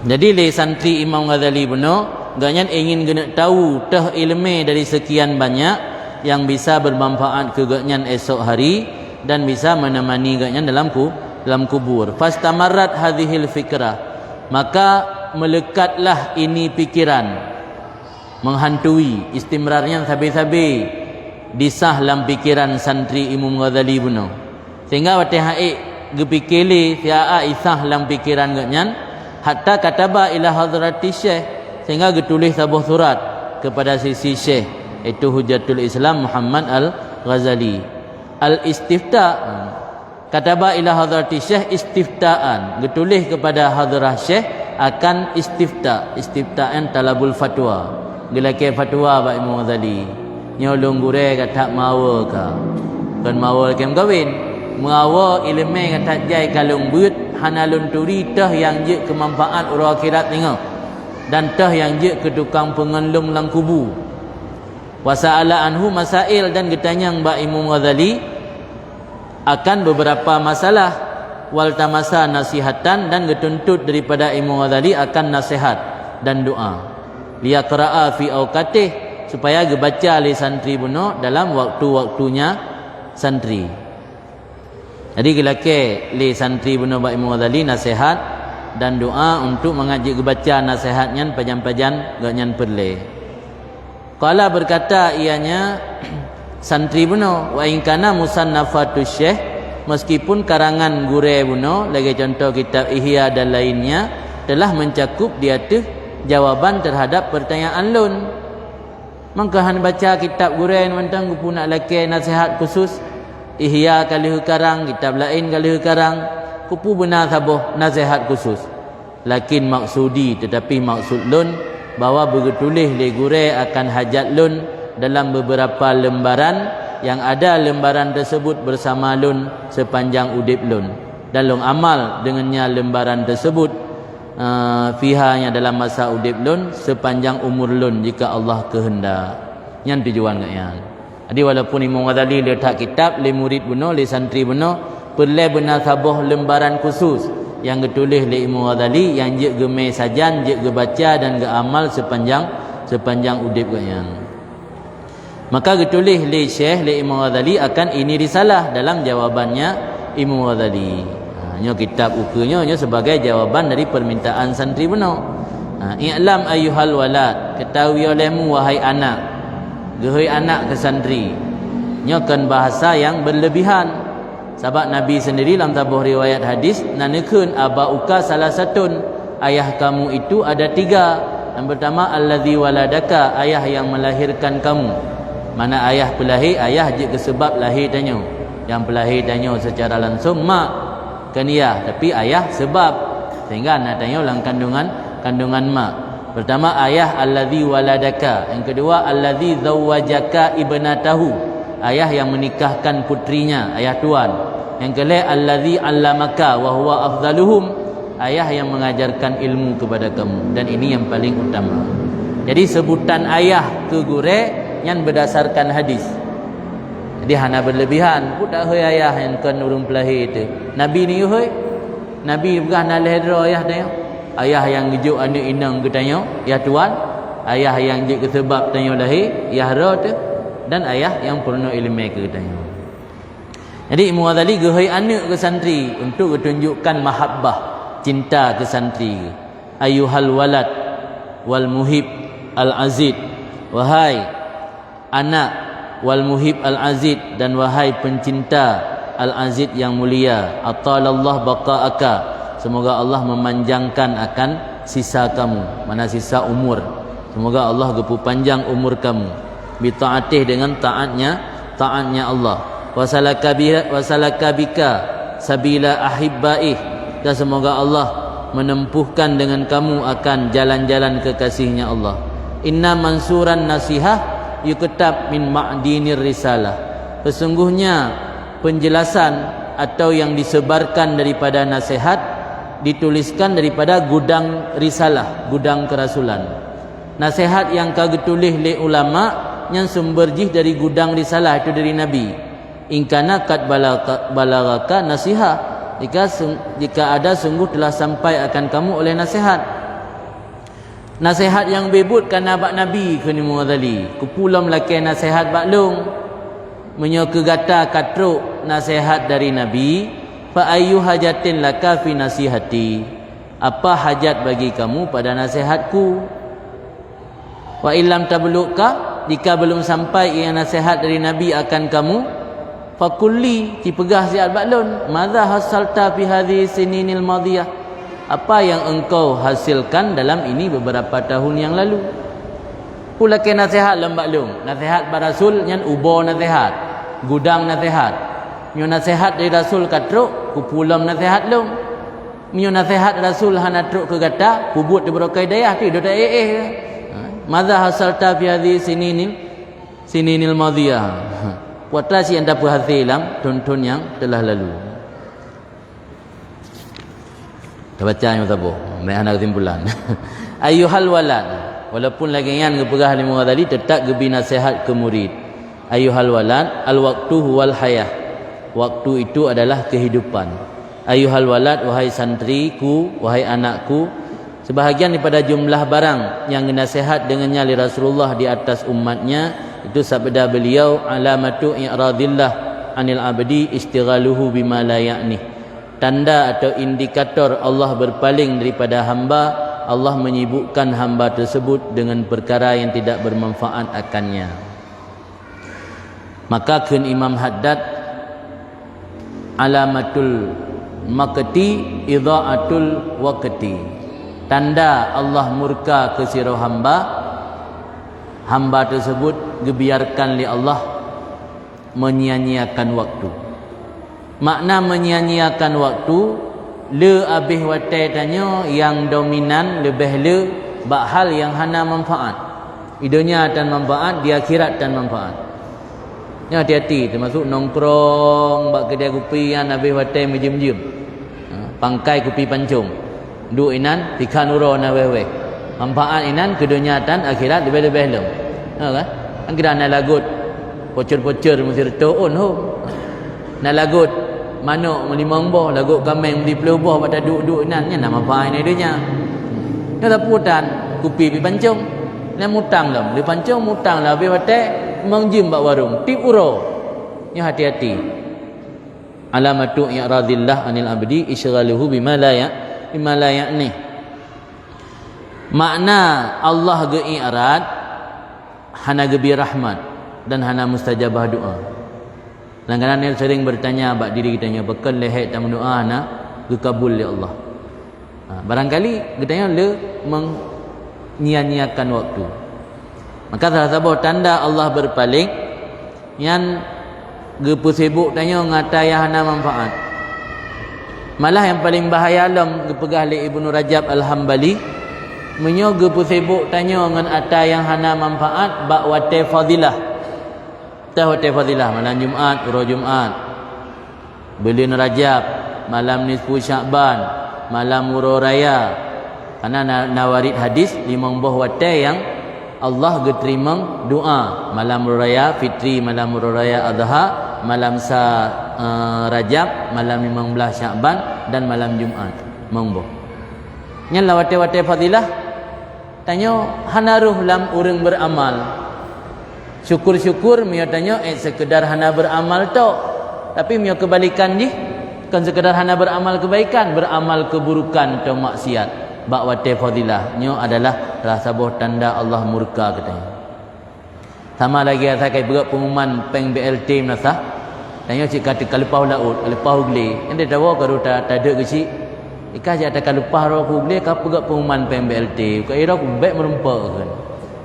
Jadi le santri Imam Ghazali benar, ganyan ingin kena tahu tah ilmu dari sekian banyak yang bisa bermanfaat ke ganyan esok hari dan bisa menemani ganyan dalam kubur. Fastamarrat hadhil fikrah, maka melekatlah ini pikiran menghantui istimrarnya sabi-sabi disah dalam pikiran santri Imam Ghazali benar. Sehingga wate haik gepikili siaa isah dalam pikiran ganyan hatta kataba ila hadrati syekh, sehingga getulis sebuah surat kepada sisi syekh itu Hujatul Islam Muhammad Al-Ghazali. Al-istifta kataba ila hadrati syekh istiftaan, getulis kepada hadrah syekh akan istifta. Istiftaan talabul fatwa, gelake fatwa ba Imam Ghazali nyolong gure kata mawa ka kan mawa kem kawin merawa ilmu kata jai kalung but hanalun turi tah yang je kemanfaat ura akhirat tengok dan tah yang je ke tukang pengenlung lang kubu. Wasa'ala anhu masail dan getanyang ba Imam Ghazali akan beberapa masalah wal tamasa nasihatan dan getuntut daripada Imam Ghazali akan nasihat dan doa. Liyaqra'a fi awqatih supaya gebaca li santri buno dalam waktu-waktunya santri. Jadi gelake li santri buno ba Imam Ghazali nasihat dan doa untuk mengaji gebaca nasihatnya pajan-pajan ganyan perle. Qala berkata ianya santri buno wa in kana musannafatus syekh meskipun karangan gure buno lagi contoh kitab Ihya dan lainnya telah mencakup di atas jawaban terhadap pertanyaan lun. Mangkahan baca kitab gure mentang gupu nak laki nasihat khusus Ihya kali karang kitab lain kali karang kupu benar saboh nasihat khusus. Lakin maksudi tetapi maksud lun bahawa bertulis li gure akan hajat lun dalam beberapa lembaran yang ada lembaran tersebut bersama lun sepanjang udip lun dan lun amal dengannya lembaran tersebut fihanya dalam masa udip lun sepanjang umur lun jika Allah kehendak. Yang tujuan katnya. Jadi walaupun Imam Ghazali letak kitab li murid buno li santri buno perlu benar saboh lembaran khusus yang ditulis oleh Imam Ghazali yang je gemai sajan, je gebaca dan geamal sepanjang udip yang. Maka ditulis oleh Syekh oleh Imam Ghazali akan ini risalah dalam jawabannya Imam Ghazali. Nyo kitab ukunya nyo sebagai jawaban dari permintaan santri beno. I'lam ayyuhal walad, ketahui olehmu wahai anak. Gehoi anak ke santri. Nyo kan bahasa yang berlebihan. Sebab Nabi sendiri dalam tabuh riwayat hadis nanekun abauka salah satun, ayah kamu itu ada 3. Yang pertama allazi waladaka, ayah yang melahirkan kamu. Mana ayah pelahir, ayah je sebab lahir tanyo. Yang pelahir tanyo secara langsung mak kan iya, tapi ayah sebab sehingga anak tanyo dalam kandungan mak. Pertama ayah allazi waladaka, yang kedua allazi zawwajaka ibnatahu, ayah yang menikahkan putrinya, ayah tuan. Yang kedua allazi 'allamaka wa huwa afdaluhum, ayah yang mengajarkan ilmu kepada kamu, dan ini yang paling utama. Jadi sebutan ayah ke gure yang berdasarkan hadis. Jadi hana berlebihan, budak hoi ayah yang kan urung pelahir itu. Nabi ni hoi. Nabi bukan nalih dro ayah tanya. Ayah yang ngejuk anak inang ke tanya, ya tuan. Ayah yang je ke sebab tanya lahir, ya ro tu. Dan ayah yang purna ilmu ke tanya. Jadi Imam Ghazali gehoi anak ke santri untuk tunjukkan mahabbah, cinta ke santri. Ayyuhal walad wal muhib al azid, wahai anak wal muhib al azid dan wahai pencinta al azid yang mulia. Atalallah baqa'aka, semoga Allah memanjangkan akan sisa kamu, mana sisa umur. Semoga Allah gepu panjang umur kamu. Bi ta'atih, dengan taatnya Allah. Wasalaka bika sabila ahibbaih, dan semoga Allah menempuhkan dengan kamu akan jalan-jalan kekasihnya Allah. Inna mansuran nasihah yuketab min ma'dinir risalah, sesungguhnya penjelasan atau yang disebarkan daripada nasihat dituliskan daripada gudang risalah, gudang kerasulan. Nasihat yang kagak tulis oleh ulama yang sumberjih dari gudang risalah itu dari Nabi. Ingkana kat balagaka nasihat, jika ada sungguh telah sampai akan kamu oleh nasihat. Nasihat yang bebut kan abak Nabi ke Imam Ghazali. Kupulam laki nasihat baklung. Menyo kegata katruk nasihat dari Nabi. Fa ayyu hajatin laka fi nasihati, apa hajat bagi kamu pada nasihatku? Wa illam tabluka, jika belum sampai ia nasihat dari Nabi akan kamu, fakulli, cipegah siat baklun, madza hasalta fi hadhihi sininil madiyah, apa yang engkau hasilkan dalam ini beberapa tahun yang lalu. Pula ke nasihat lembak lung, nasihat para rasul nyan ubo nasihat, gudang nasihat. Nyo nasihat dari rasul katruk, ku pulam nasihat lung. Nyo nasihat rasul hana truk ke gata, kubut di berokai dayah ti dota Madza hasalta fi hadhihi sininil madiyah. puatlah si anda perhatilam tonton yang telah lalu. Kita baca yang tabu. Mai anak kesimpulan. Ayuhal walad, walaupun lagi yang ngepegah lima orang tadi tetap gebi nasihat ke murid. Ayuhal walad, al waktu huwal hayah. Waktu itu adalah kehidupan. Ayuhal walad, wahai santriku, wahai anakku, sebahagian daripada jumlah barang yang nasihat dengannya oleh Rasulullah di atas umatnya itu sabda beliau, alamatu i'radillah anil abdi istighaluhu bima la ya'ni. Tanda atau indikator Allah berpaling daripada hamba, Allah menyibukkan hamba tersebut dengan perkara yang tidak bermanfaat akannya. Maka kun Imam Haddad, alamatul maqti idha'atul waqti. Tanda Allah murka ke sirah hamba, hamba tersebut gebiarkan li Allah menyia-nyiakan waktu. Makna menyia-nyiakan waktu, le habis watai tanya yang dominan lebih le bak hal yang hana manfaat. Idunya dan manfaat, di akhirat dan manfaat. Ya, hati-hati, termasuk nongkrong bak kedai kopi yang habis watai menjem-jem. Pangkai kopi pancung. Du inan tikan uro na wewe. Manfaat inan ke dunia dan akhirat lebih-lebih lem. Ha kan? Kan kira nak lagut pocor-pocor mesti retoon ho. Nak lagut manuk melimang boh, lagut kameng di puluh boh pada duk-duk inan nya nak manfaat ini dunia. Ya taputan kopi pi pancung. Nak mutang lam, di pancung mutang lah habis watai mengjim bak warung. Tip uro. Ya hati-hati. Alamatu i'radillah anil abdi isyghaluhu bima la ya'ni. Makna Allah ge-i'rad hana gebi rahmat dan hana mustajabah doa. Kadang-kadang dia sering bertanya bak diri kita nya, bekal lehet tam doa hana gekabul ya Allah. Barangkali kita le menyia-nyiakan waktu. Maka salah satu tanda Allah berpaling yang gepu sibuk tanya ngata yang hana manfaat. Malah yang paling bahaya alam gepegah li Ibnu Rajab Al-Hambali menyo gepu sibuk tanya ngan ata yang hana manfaat bak wate fadilah. Tah wate fadilah malam Jumaat, uro Jumaat. Bulan Rajab, malam nisfu Sya'ban, malam uro raya. Karena nawarid hadis limang buah wate yang Allah geterima doa malam raya fitri, malam raya adha, malam Rajab, malam 15 Sya'ban dan malam Jumaat. Monggo. Nya lawate-wate fadilah tanya hanaruh lam urang beramal. Syukur-syukur mio tanya sekedar hana beramal tok. Tapi mio kebalikan ni kan sekedar hana beramal kebaikan, beramal keburukan atau maksiat. Bak wate fadilah nyo adalah salah satu tanda Allah murka katanya. Sama lagi saya kai berat pengumuman peng BLT menasah. Tanya cik kata kalepah laut, kalepah ugli. Ende tahu kalau tak ada ke cik. Ikas cik ada kalepah ro ugli ka berat pengumuman peng BLT. Ka ira ku baik merumpa kan.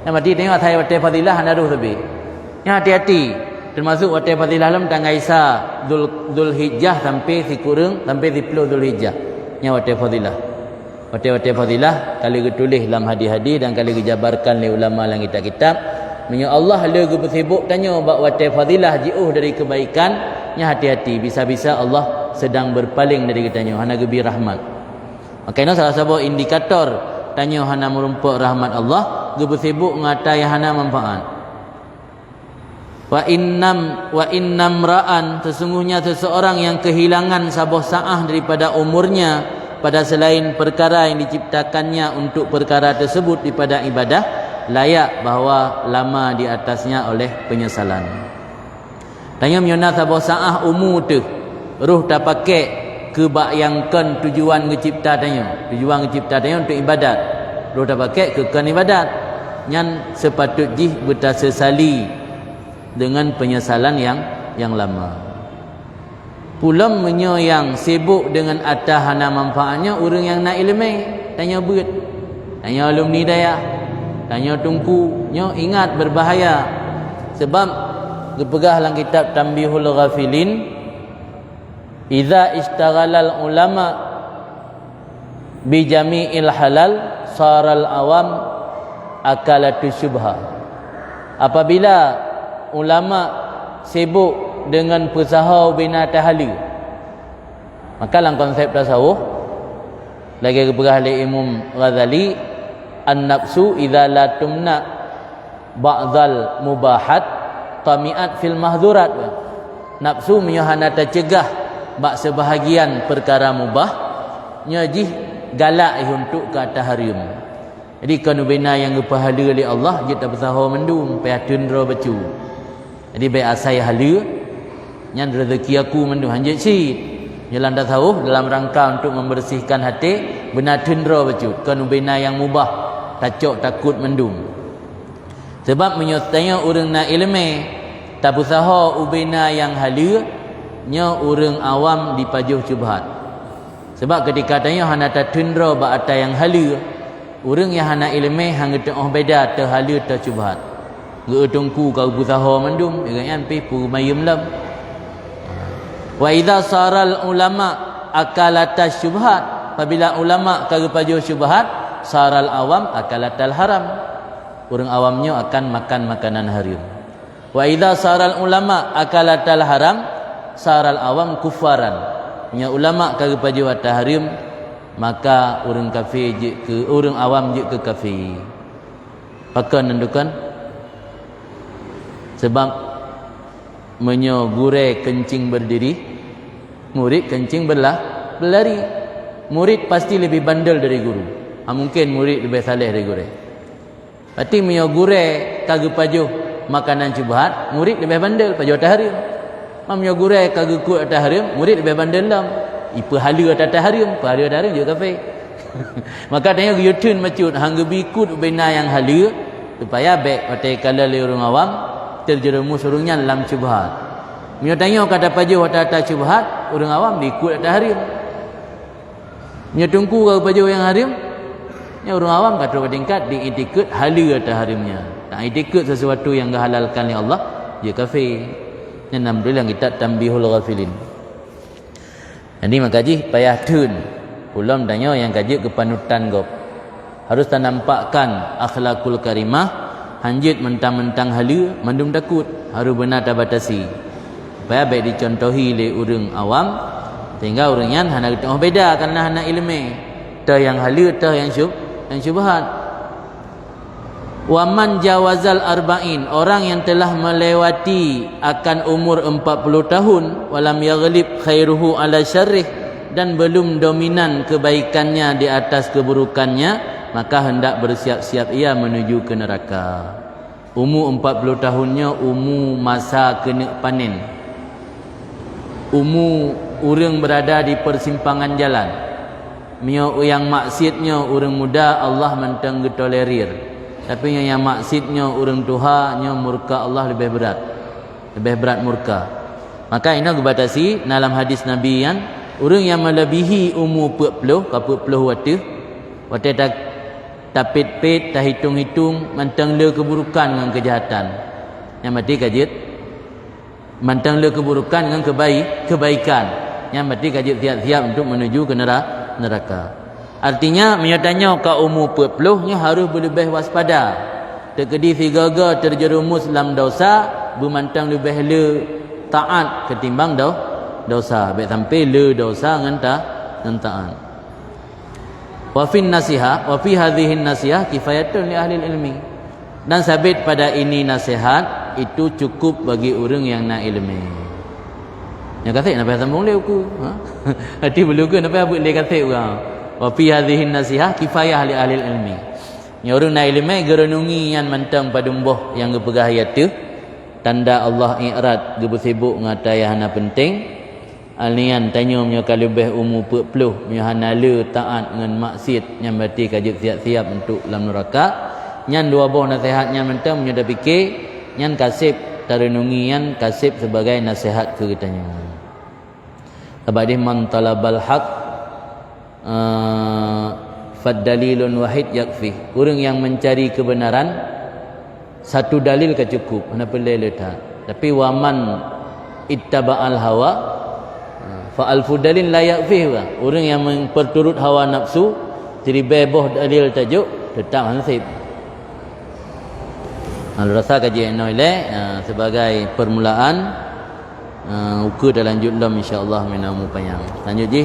Yang mati tengok saya wate fadilah hanaruh lebih. Ya hati-hati. Termasuk wate fadilah lam tanggal Isa Dzulhijjah sampai si kurang sampai 10 Dzulhijjah. Nya wate fadilah. Wate-wate fadilah kalau ditulis dalam hadis-hadis dan kalau dijabarkan oleh ulama dalam kitab-kitab, menyo Allah le bersibuk tanya bab wate fadilah jauh dari kebaikan, nya hati-hati bisa-bisa Allah sedang berpaling dari kitanya hana gebi rahmat. Maka ini salah satu indikator tanya hana merumpak rahmat Allah, ge bersibuk ngatai hana manfaat. Wa innam ra'an, sesungguhnya seseorang yang kehilangan sabah sa'ah daripada umurnya pada selain perkara yang diciptakannya untuk perkara tersebut daripada ibadah, layak bahawa lama di atasnya oleh penyesalan. Tanya miona sabah sa'ah umur tu ruh tak pakai kebayangkan tujuan ngecipta tanya. Tujuan ngecipta tanya untuk ibadat. Ruh tak pakai kekan ibadat. Nyan sepatut jih bertasesali dengan penyesalan yang lama. Pulang menyo yang sibuk dengan atah hana manfaatnya orang yang nak ilmu tanya berat, tanya alumni daya, tanya tungku nyo ingat berbahaya. Sebab dipegah dalam kitab Tanbihul Ghafilin, idza istaghalal ulama bi jami'il halal saral awam akalatu syubha. Apabila ulama sibuk dengan pesaha bina tahala. Maka dalam konsep tasawuf lagi keperah oleh Imam Ghazali, an-nafsu idza la tumna ba'dal mubahat tamiat fil mahzurat. Nafsu menyahana tercegah bak sebahagian perkara mubah nyajih galak untuk ke atas haram. Jadi kanu bina yang berpahala oleh Allah dia tak bersaha mendung payah tundra bacu. Jadi baik asai hala nyan rezeki aku mendung hanjit sit. Jalan tasawuf dalam rangka untuk membersihkan hati benar tundra bacu. Kanu bina yang mubah tacok takut mendung. Sebab menyertanya orang nak ilmu tak berusaha ubina yang hala nya orang awam dipajuh syubhat. Sebab ketika tanya hana ta tundra ba atas yang hala, orang yang hana ilmu hang tengah beda ta hala ta syubhat. Ge tungku kau berusaha mendung dengan pi pu mayum lam. Wa idza saral ulama akalata syubhat, apabila ulama kagak pajuh syubhat, saral awam akalatal haram. Orang awamnya akan makan makanan haram. Wa idza saral ulama akalatal haram, saral awam kufaran. Nya ulama kagak pajuh atas haram, maka orang kafir je ke orang awam je ke kafir. Pakai nendukan sebab menyo gure kencing berdiri, murid kencing berlari. Murid pasti lebih bandel dari guru. Mungkin murid lebih saleh dari guru. Berarti menyo gure kagak pajuh makanan syubhat, murid lebih bandel pajuh atas haram. Menyo gure kagak kuat atas haram, murid lebih bandel lam. Ipa hala atas haram, pahala atas haram juga kafir. Maka tanya yutun macut hang bikut bina yang hala supaya baik patai kala le orang awam terjerumus orangnya dalam syubhat. Dia tanya kata pajuh atas syubhat, orang awam ikut atas haram. Dia tunggu kalau pajuh yang haram, ya orang awam kata tingkat diikut hala atas haramnya. Tak ikut sesuatu yang dihalalkan oleh Allah, dia kafir. Yang alhamdulillah kita tambihul ghafilin. Jadi makaji payah tun. Ulam tanya yang kaji kepanutan gop. Harus nampakkan akhlakul karimah. Hanjit mentang-mentang hala mandum takut harus benar tabatasi. Supaya baik dicontohi oleh orang awam sehingga orang yang hana tengah beda kerana hana ilmu. Tah yang hala tah yang syubhat. Wa man jawazal arba'in, orang yang telah melewati akan umur 40 tahun walam yaghlib khairuhu ala syarrih, dan belum dominan kebaikannya di atas keburukannya, maka hendak bersiap-siap ia menuju ke neraka. Umur 40 tahunnya umur masa kena panen. Umur orang berada di persimpangan jalan. Yang maksiatnya orang muda Allah mentang tolerir. Tapi yang maksiatnya orang tua nya murka Allah lebih berat. Lebih berat murka. Maka ini dibatasi dalam hadis Nabi yang orang yang melebihi umur 40 waktu tak tapit-pit, tak hitung-hitung, mantang le keburukan dengan kejahatan. Yang mati kajit, mantang le keburukan dengan kebaikan. Yang mati kajit siap-siap untuk menuju ke neraka. Artinya, menyatanya ke umur 40 nya harus berlebih waspada. Terkedi sigaga terjerumus dalam dosa, bermantang lebih le taat ketimbang dosa. Baik sampai le dosa dengan taat. Wa fi nasiha wa fi hadhihi nasiha kifayatun li ahli ilmi. Dan sabit pada ini nasihat itu cukup bagi orang yang nak ilmu. Yang kata nak payah sambung leh aku. Hati belum ke nak payah buat leh kata orang. Wa fi hadhihi nasiha kifayah li ahli ilmi. Yang orang nak ilmu gerenungi yang mantang pada umboh yang gepegah ayat tu. Tanda Allah i'rad gebesibuk ngatai hana penting. Alian tanya punya kalau lebih umur 40 punya hanala taat dengan maksiat yang berarti kajib siap-siap untuk dalam neraka. Nyan dua buah nasihat yang mentang punya dah fikir, nyan kasib tarenungi yang kasib sebagai nasihat ke kitanya. Sebab dia man talabal haq fad dalilun wahid yakfi. Orang yang mencari kebenaran satu dalil ke cukup, mana perlu letak. Tapi waman ittaba'al hawa fa alfu dalil la yakfi. Orang yang memperturut hawa nafsu jadi beboh dalil tajuk tetap hansib. Rasa kaji yang sebagai permulaan ukur dalam judlam insya-Allah menamu payang. Lanjut je.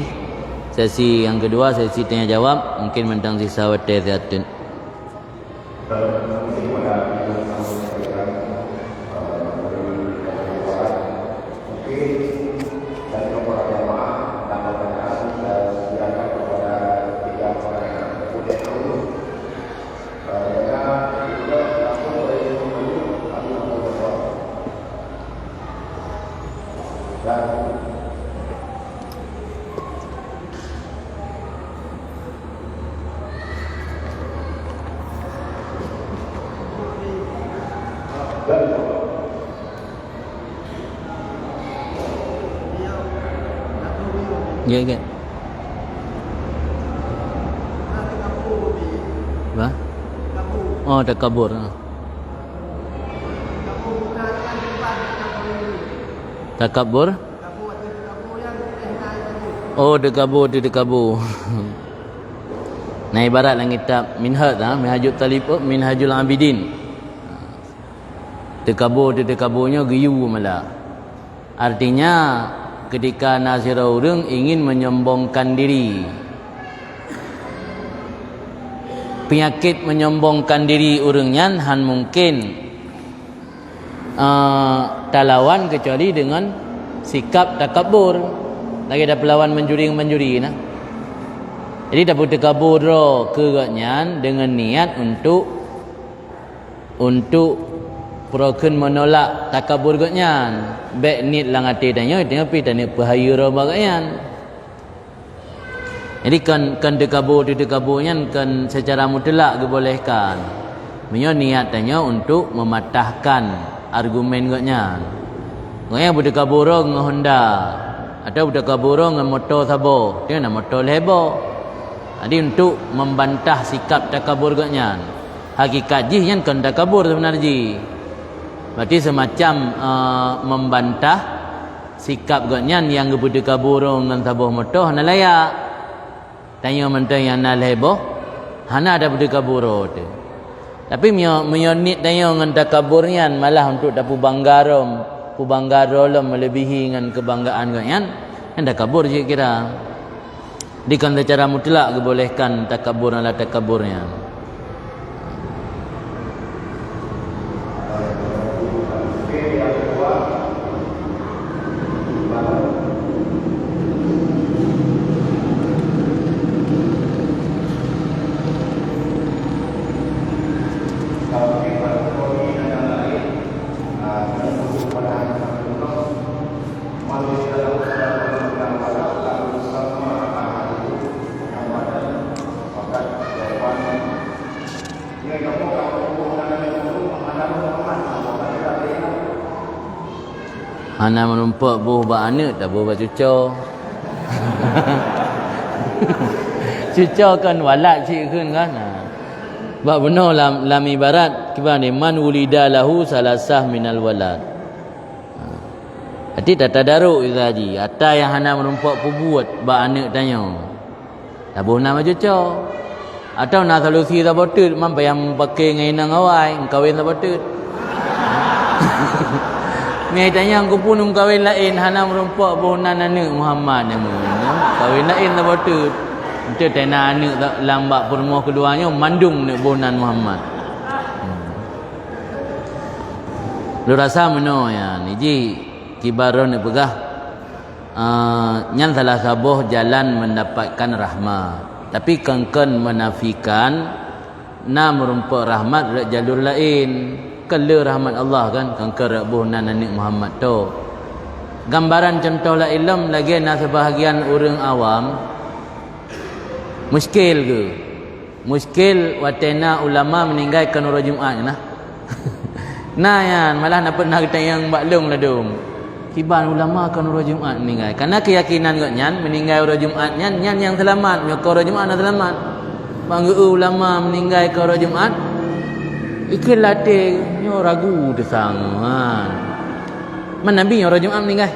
Sesi yang kedua, sesi tanya jawab, mungkin mentang sisa waktu zatun. Ya kan? Apa? Oh, takabur. Takabur? Oh, dekabur. Nah, ibarat dalam kitab Minhajul Talib, Minhajul Abidin. Dekaburnya giyu malah. Artinya ketika nazira orang ingin menyombongkan diri, penyakit menyombongkan diri orangnya han mungkin talawan kecuali dengan sikap takabur. Lagi ada pelawan menjuri nah. Jadi dapat takabur kegatnya dengan niat untuk perakan menolak takabur gatnya. Baik ni lang hati tanya tapi tanya bahaya ro bagaian. Jadi kan dekaburnya kan secara mutlak dibolehkan. Menyo niat tanya untuk mematahkan argumen gatnya. Ngaya berdekabur dengan Honda atau berdekabur dengan motor sabo. Dia nak motor lebo. Jadi untuk membantah sikap takabur gatnya. Hakikat jih kan takabur sebenarnya. Berarti semacam membantah sikap gatnya yang berdekabur dengan sabo motor hana layak. Tanya mentang yang nak lebo hana ada berdekabur tu. Tapi menyonit tanya dengan takaburnya malah untuk dapat banggarom melebihi dengan kebanggaan gatnya. Anda kabur je kira. Dikan secara mutlak dibolehkan takabur ala takaburnya. Hana menumpak buah anak tak buah cucur. Cucur kan walad cik kan. Bak benar lam ibarat kibane man wulida lahu salasah minal walad. Hati tak tadaruk haji. Ata yang hana menumpak buat bak anak tanya. Tak buah nama cucur. Atau nak solusi tak betul mampu yang pakai ngainang awai, kawin tak betul. Ni tanya aku pun kawin lain hana merompak bohnan anak Muhammad nama. Kawin lain tak betul. Itu tena anak tak lambat permuah keduanya mandung nak bohnan Muhammad. Lu rasa mana ya ni ji kibaron ni pegah. Nyan salah sabuh jalan mendapatkan rahmat. Tapi kengken menafikan na merompak rahmat jalur lain. Kala rahmat Allah kan kangkar buhnan anak Muhammad tu. Gambaran contoh la ilm lagi na sebahagian orang awam muskil ke? Muskil watena ulama meninggalkan hari Jumaat nah. Nah yan malah nak pernah kita yang maklum lah dong. Kiban ulama kan hari Jumaat meninggal. Karena keyakinan gatnya meninggal hari Jumaat nyan yang selamat, nyokor hari Jumaat selamat. Bangga ulama meninggal ke hari Jumaat ikut latih nyo ragu desang. Man Nabi orang Jumaat meninggal.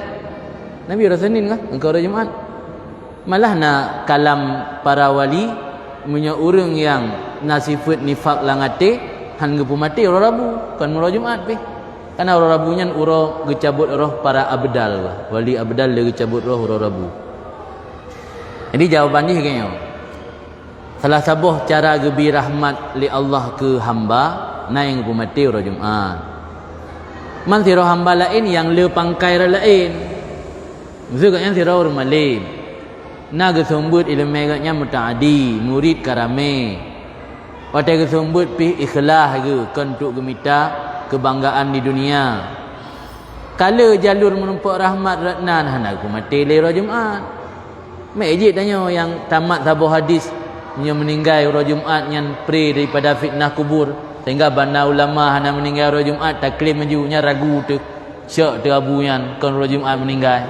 Nabi orang Senin kah? Engkau orang Jumaat. Malah nak kalam para wali punya orang yang nasifat nifak langate han gepu mati uro Rabu kan uro Jumaat pi. Karena uro Rabu nyan uro gecabut roh para abdal. Wali abdal dia gecabut roh uro Rabu. Jadi jawapan ni kayaknya. Salah satu cara gebi rahmat li Allah ke hamba na yang gepu mati uro Jumaat. Man siro hamba lain yang le pangkai lain. Zuganya siro uro malim. Na gesumbut ilmu nya mutaadi, murid karame. Pada gesumbut pi ikhlas ke kentuk gemita kebanggaan di dunia. Kala jalur menumpak rahmat ratnan hana ku mati le Jumaat. Majid tanya yang tamat sabuh hadis yang meninggal Jumaat yang pre daripada fitnah kubur sehingga bana ulama hana meninggal Jumaat taklim majunya ragu tu. Syak tu abu yang kon Jumaat meninggal.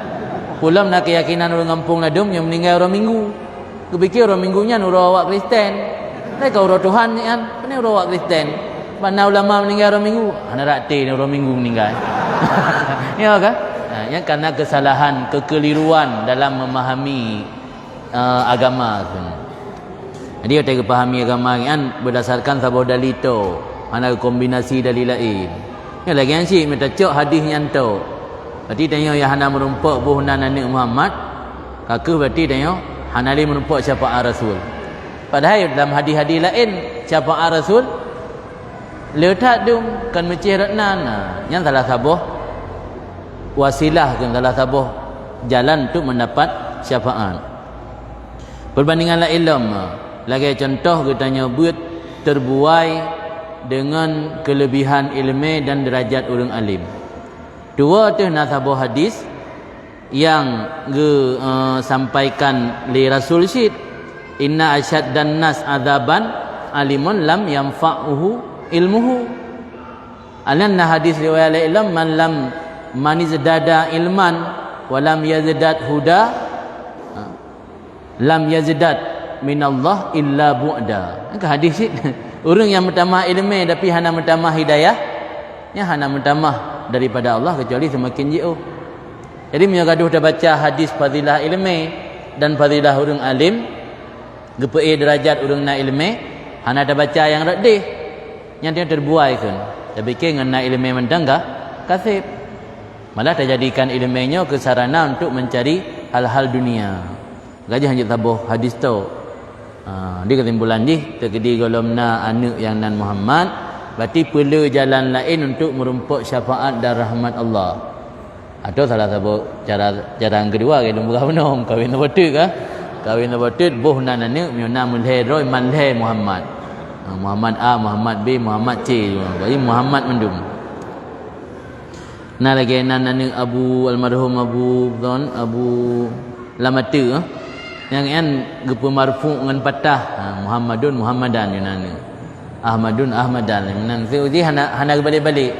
Pulam nak keyakinan orang kampung ladum yang meninggal orang minggu. Kepikir orang minggunya orang awak Kristen. Mereka orang Tuhan ni kan. Kenapa orang awak Kristen? Mana ulama meninggal orang minggu? Ana rati ni orang minggu meninggal. Ya kan? Ya karena kesalahan, kekeliruan dalam memahami agama tu. Jadi kita pahami agama kan berdasarkan sabau dalito. Ana kombinasi dalil lain. Ya lagi yang si minta cok hadis yang tu. Berarti tanya yang hana merumpak buhnan Nabi Muhammad, kaka berarti tanya hana li merumpak syafaat Rasul. Padahal dalam hadis-hadis lain syafaat Rasul letak dum kan mecih ratnan. Yang salah sabuh wasilah kan salah sabuh jalan untuk mendapat syafaat. Perbandingan la ilm lagi contoh katanya buat terbuai dengan kelebihan ilmu dan derajat orang alim. Dua tu nasabah hadis yang sampaikan li Rasul syid inna asyaddan nas adzaban alimun lam yanfa'uhu ilmuhu. Alanna hadis riwayat ilm man izdada ilman wa lam yazdad huda lam yazdad minallah illa bu'da. Kan hadis syid orang yang bertambah ilmu tapi hana bertambah hidayah nya hana bertambah daripada Allah kecuali semakin jauh. Jadi menyagaduh dah baca hadis fadilah ilmi dan fadilah orang alim, gepei derajat orang na ilmi, hana dah baca yang radih, yang dia terbuai kan. Tapi ke ngena ilmi mendanggah kasib. Malah terjadikan ilminya ke sarana untuk mencari hal-hal dunia. Gajah hanya tabuh hadis tu. Dia kesimpulan ni terkedi golomna anak yang nan Muhammad. Berarti perlu jalan lain untuk merumpak syafaat dan rahmat Allah. Atau salah satu cara yang kedua kalau berapa nom kahwin betul ke? Kahwin betul boh nan anak miona mulai roy manleh Muhammad. Muhammad A, Muhammad B, Muhammad C. Jadi Muhammad mendum. Nah lagi nan anak Abu almarhum Abu Lamatu yang kan gepu marfu dengan patah Muhammadun Muhammadan yunani. Ahmadun Ahmadan nan uji hana balik-balik.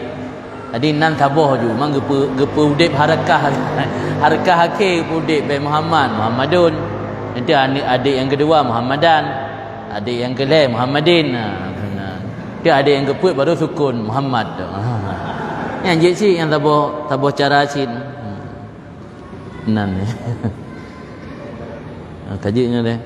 Tadi nan taboh ju mang gepu udip harakah hake udip be Muhammadun. Nanti adik yang kedua Muhammadan, adik yang kelih Muhammadin. Dia adik yang keput baru sukun Muhammad. Yang je si yang taboh cara sin. Nan ni. Kajinya deh.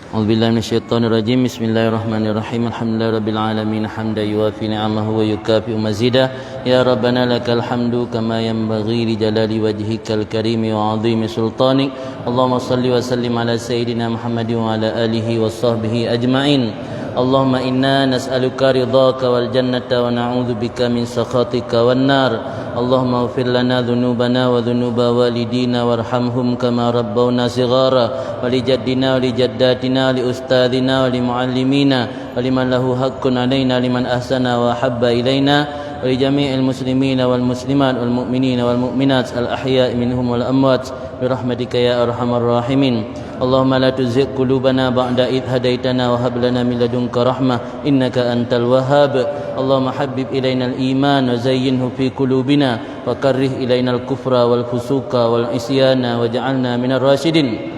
A'udzubillahi minasyaitonir rajim. Bismillahirrahmanirrahim. Alhamdulillahirabbil alamin hamdan yuwafi ni'amahu wa yukafi'u mazida. Ya rabbana lakal hamdu kama yanbaghi li jalali wajhikal karim wa 'azimi sultanik. Allahumma shalli wa sallim ala sayidina Muhammadin wa ala alihi wa sahbihi ajma'in. Allahumma inna nas'aluka ridhaka wal jannata wa na'udzu bika min sakhatika wan nar. Allahumma ighfir lana dhunubana wa dhunuba walidina warhamhum kama rabbawna shighara wa li jaddina wa li jaddatina wa li ustadina wa li muallimina wa liman lahu haqqun alaina liman ahsana wa habba ilaina wa li jami'il muslimina wal muslimat wal mu'minina wal mu'minat al ahya'i minhum wal amwat bi rahmatika ya arhamar rahimin. Allahumma la tuzigh qulubana ba'da idh hadaitana wa hab lana min ladunka rahmah innaka antal wahhab. Allahumma habbib ilaina al-iman wa zayyinhu fi qulubina wa karrih ilaina al-kufra wal fusuqa wal isyana waj'alna minar rasyidin.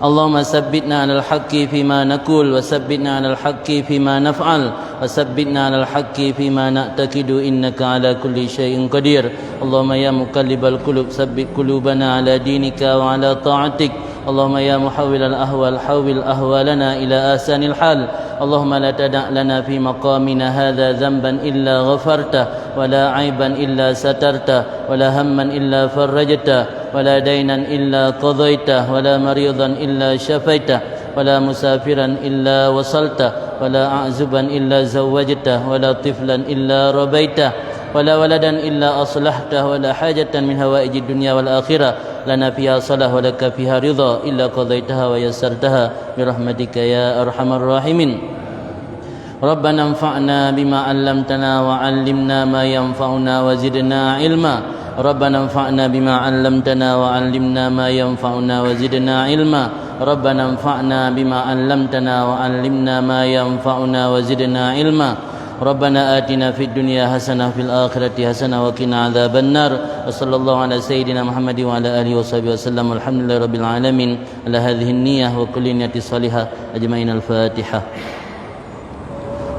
اللهم ثبتنا على الحق فيما نقول وثبتنا على الحق فيما نفعل وثبتنا على الحق فيما نعتقد إنك على كل شيء قدير اللهم يا مقلب القلوب ثبت قلوبنا على دينك وعلى طاعتك اللهم يا محول الأهوال حول أهوالنا إلى آسان الحال اللهم لا تدع لنا في مقامنا هذا ذنبا إلا غفرته ولا عيبا إلا سترته ولا هما إلا فرجته ولا دينا إلا قضيته ولا مريضا إلا شفيته ولا مسافرا إلا وصلته ولا أعزبا إلا زوجته ولا طفلا إلا ربيته ولا ولدا إلا أصلحته ولا حاجة من هوائج الدنيا والآخرة لنا فيها صلاح ولك فيها رضا إلا قضيتها ويسرتها برحمتك يا أرحم الراحمين ربنا انفعنا بما علمتنا وعلمنا ما ينفعنا وزدنا علما ربنا انفعنا بما علمتنا وعلمنا ما ينفعنا وزدنا علما ربنا انفعنا بما علمتنا وعلمنا ما ينفعنا وزدنا علما ربنا آتنا في الدنيا حسنة وفي الآخرة حسنة وقنا عذاب النار وصلى الله على سيدنا محمد وعلى آله وصحبه وسلم والحمد لله رب العالمين على هذه النية وكل نية صالحة أجمعين الفاتحة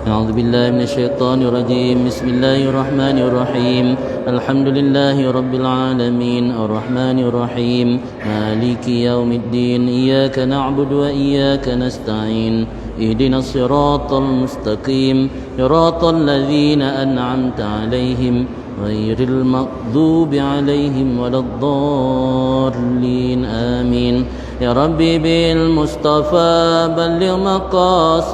أعوذ بالله من الشيطان الرجيم بسم الله الرحمن الرحيم الحمد لله رب العالمين الرحمن الرحيم مالك يوم الدين إياك نعبد وإياك نستعين اهدنا الصراط المستقيم صراط الذين أنعمت عليهم غير المغضوب عليهم ولا الضالين آمين يا ربي بالمصطفى بلغ مقاصد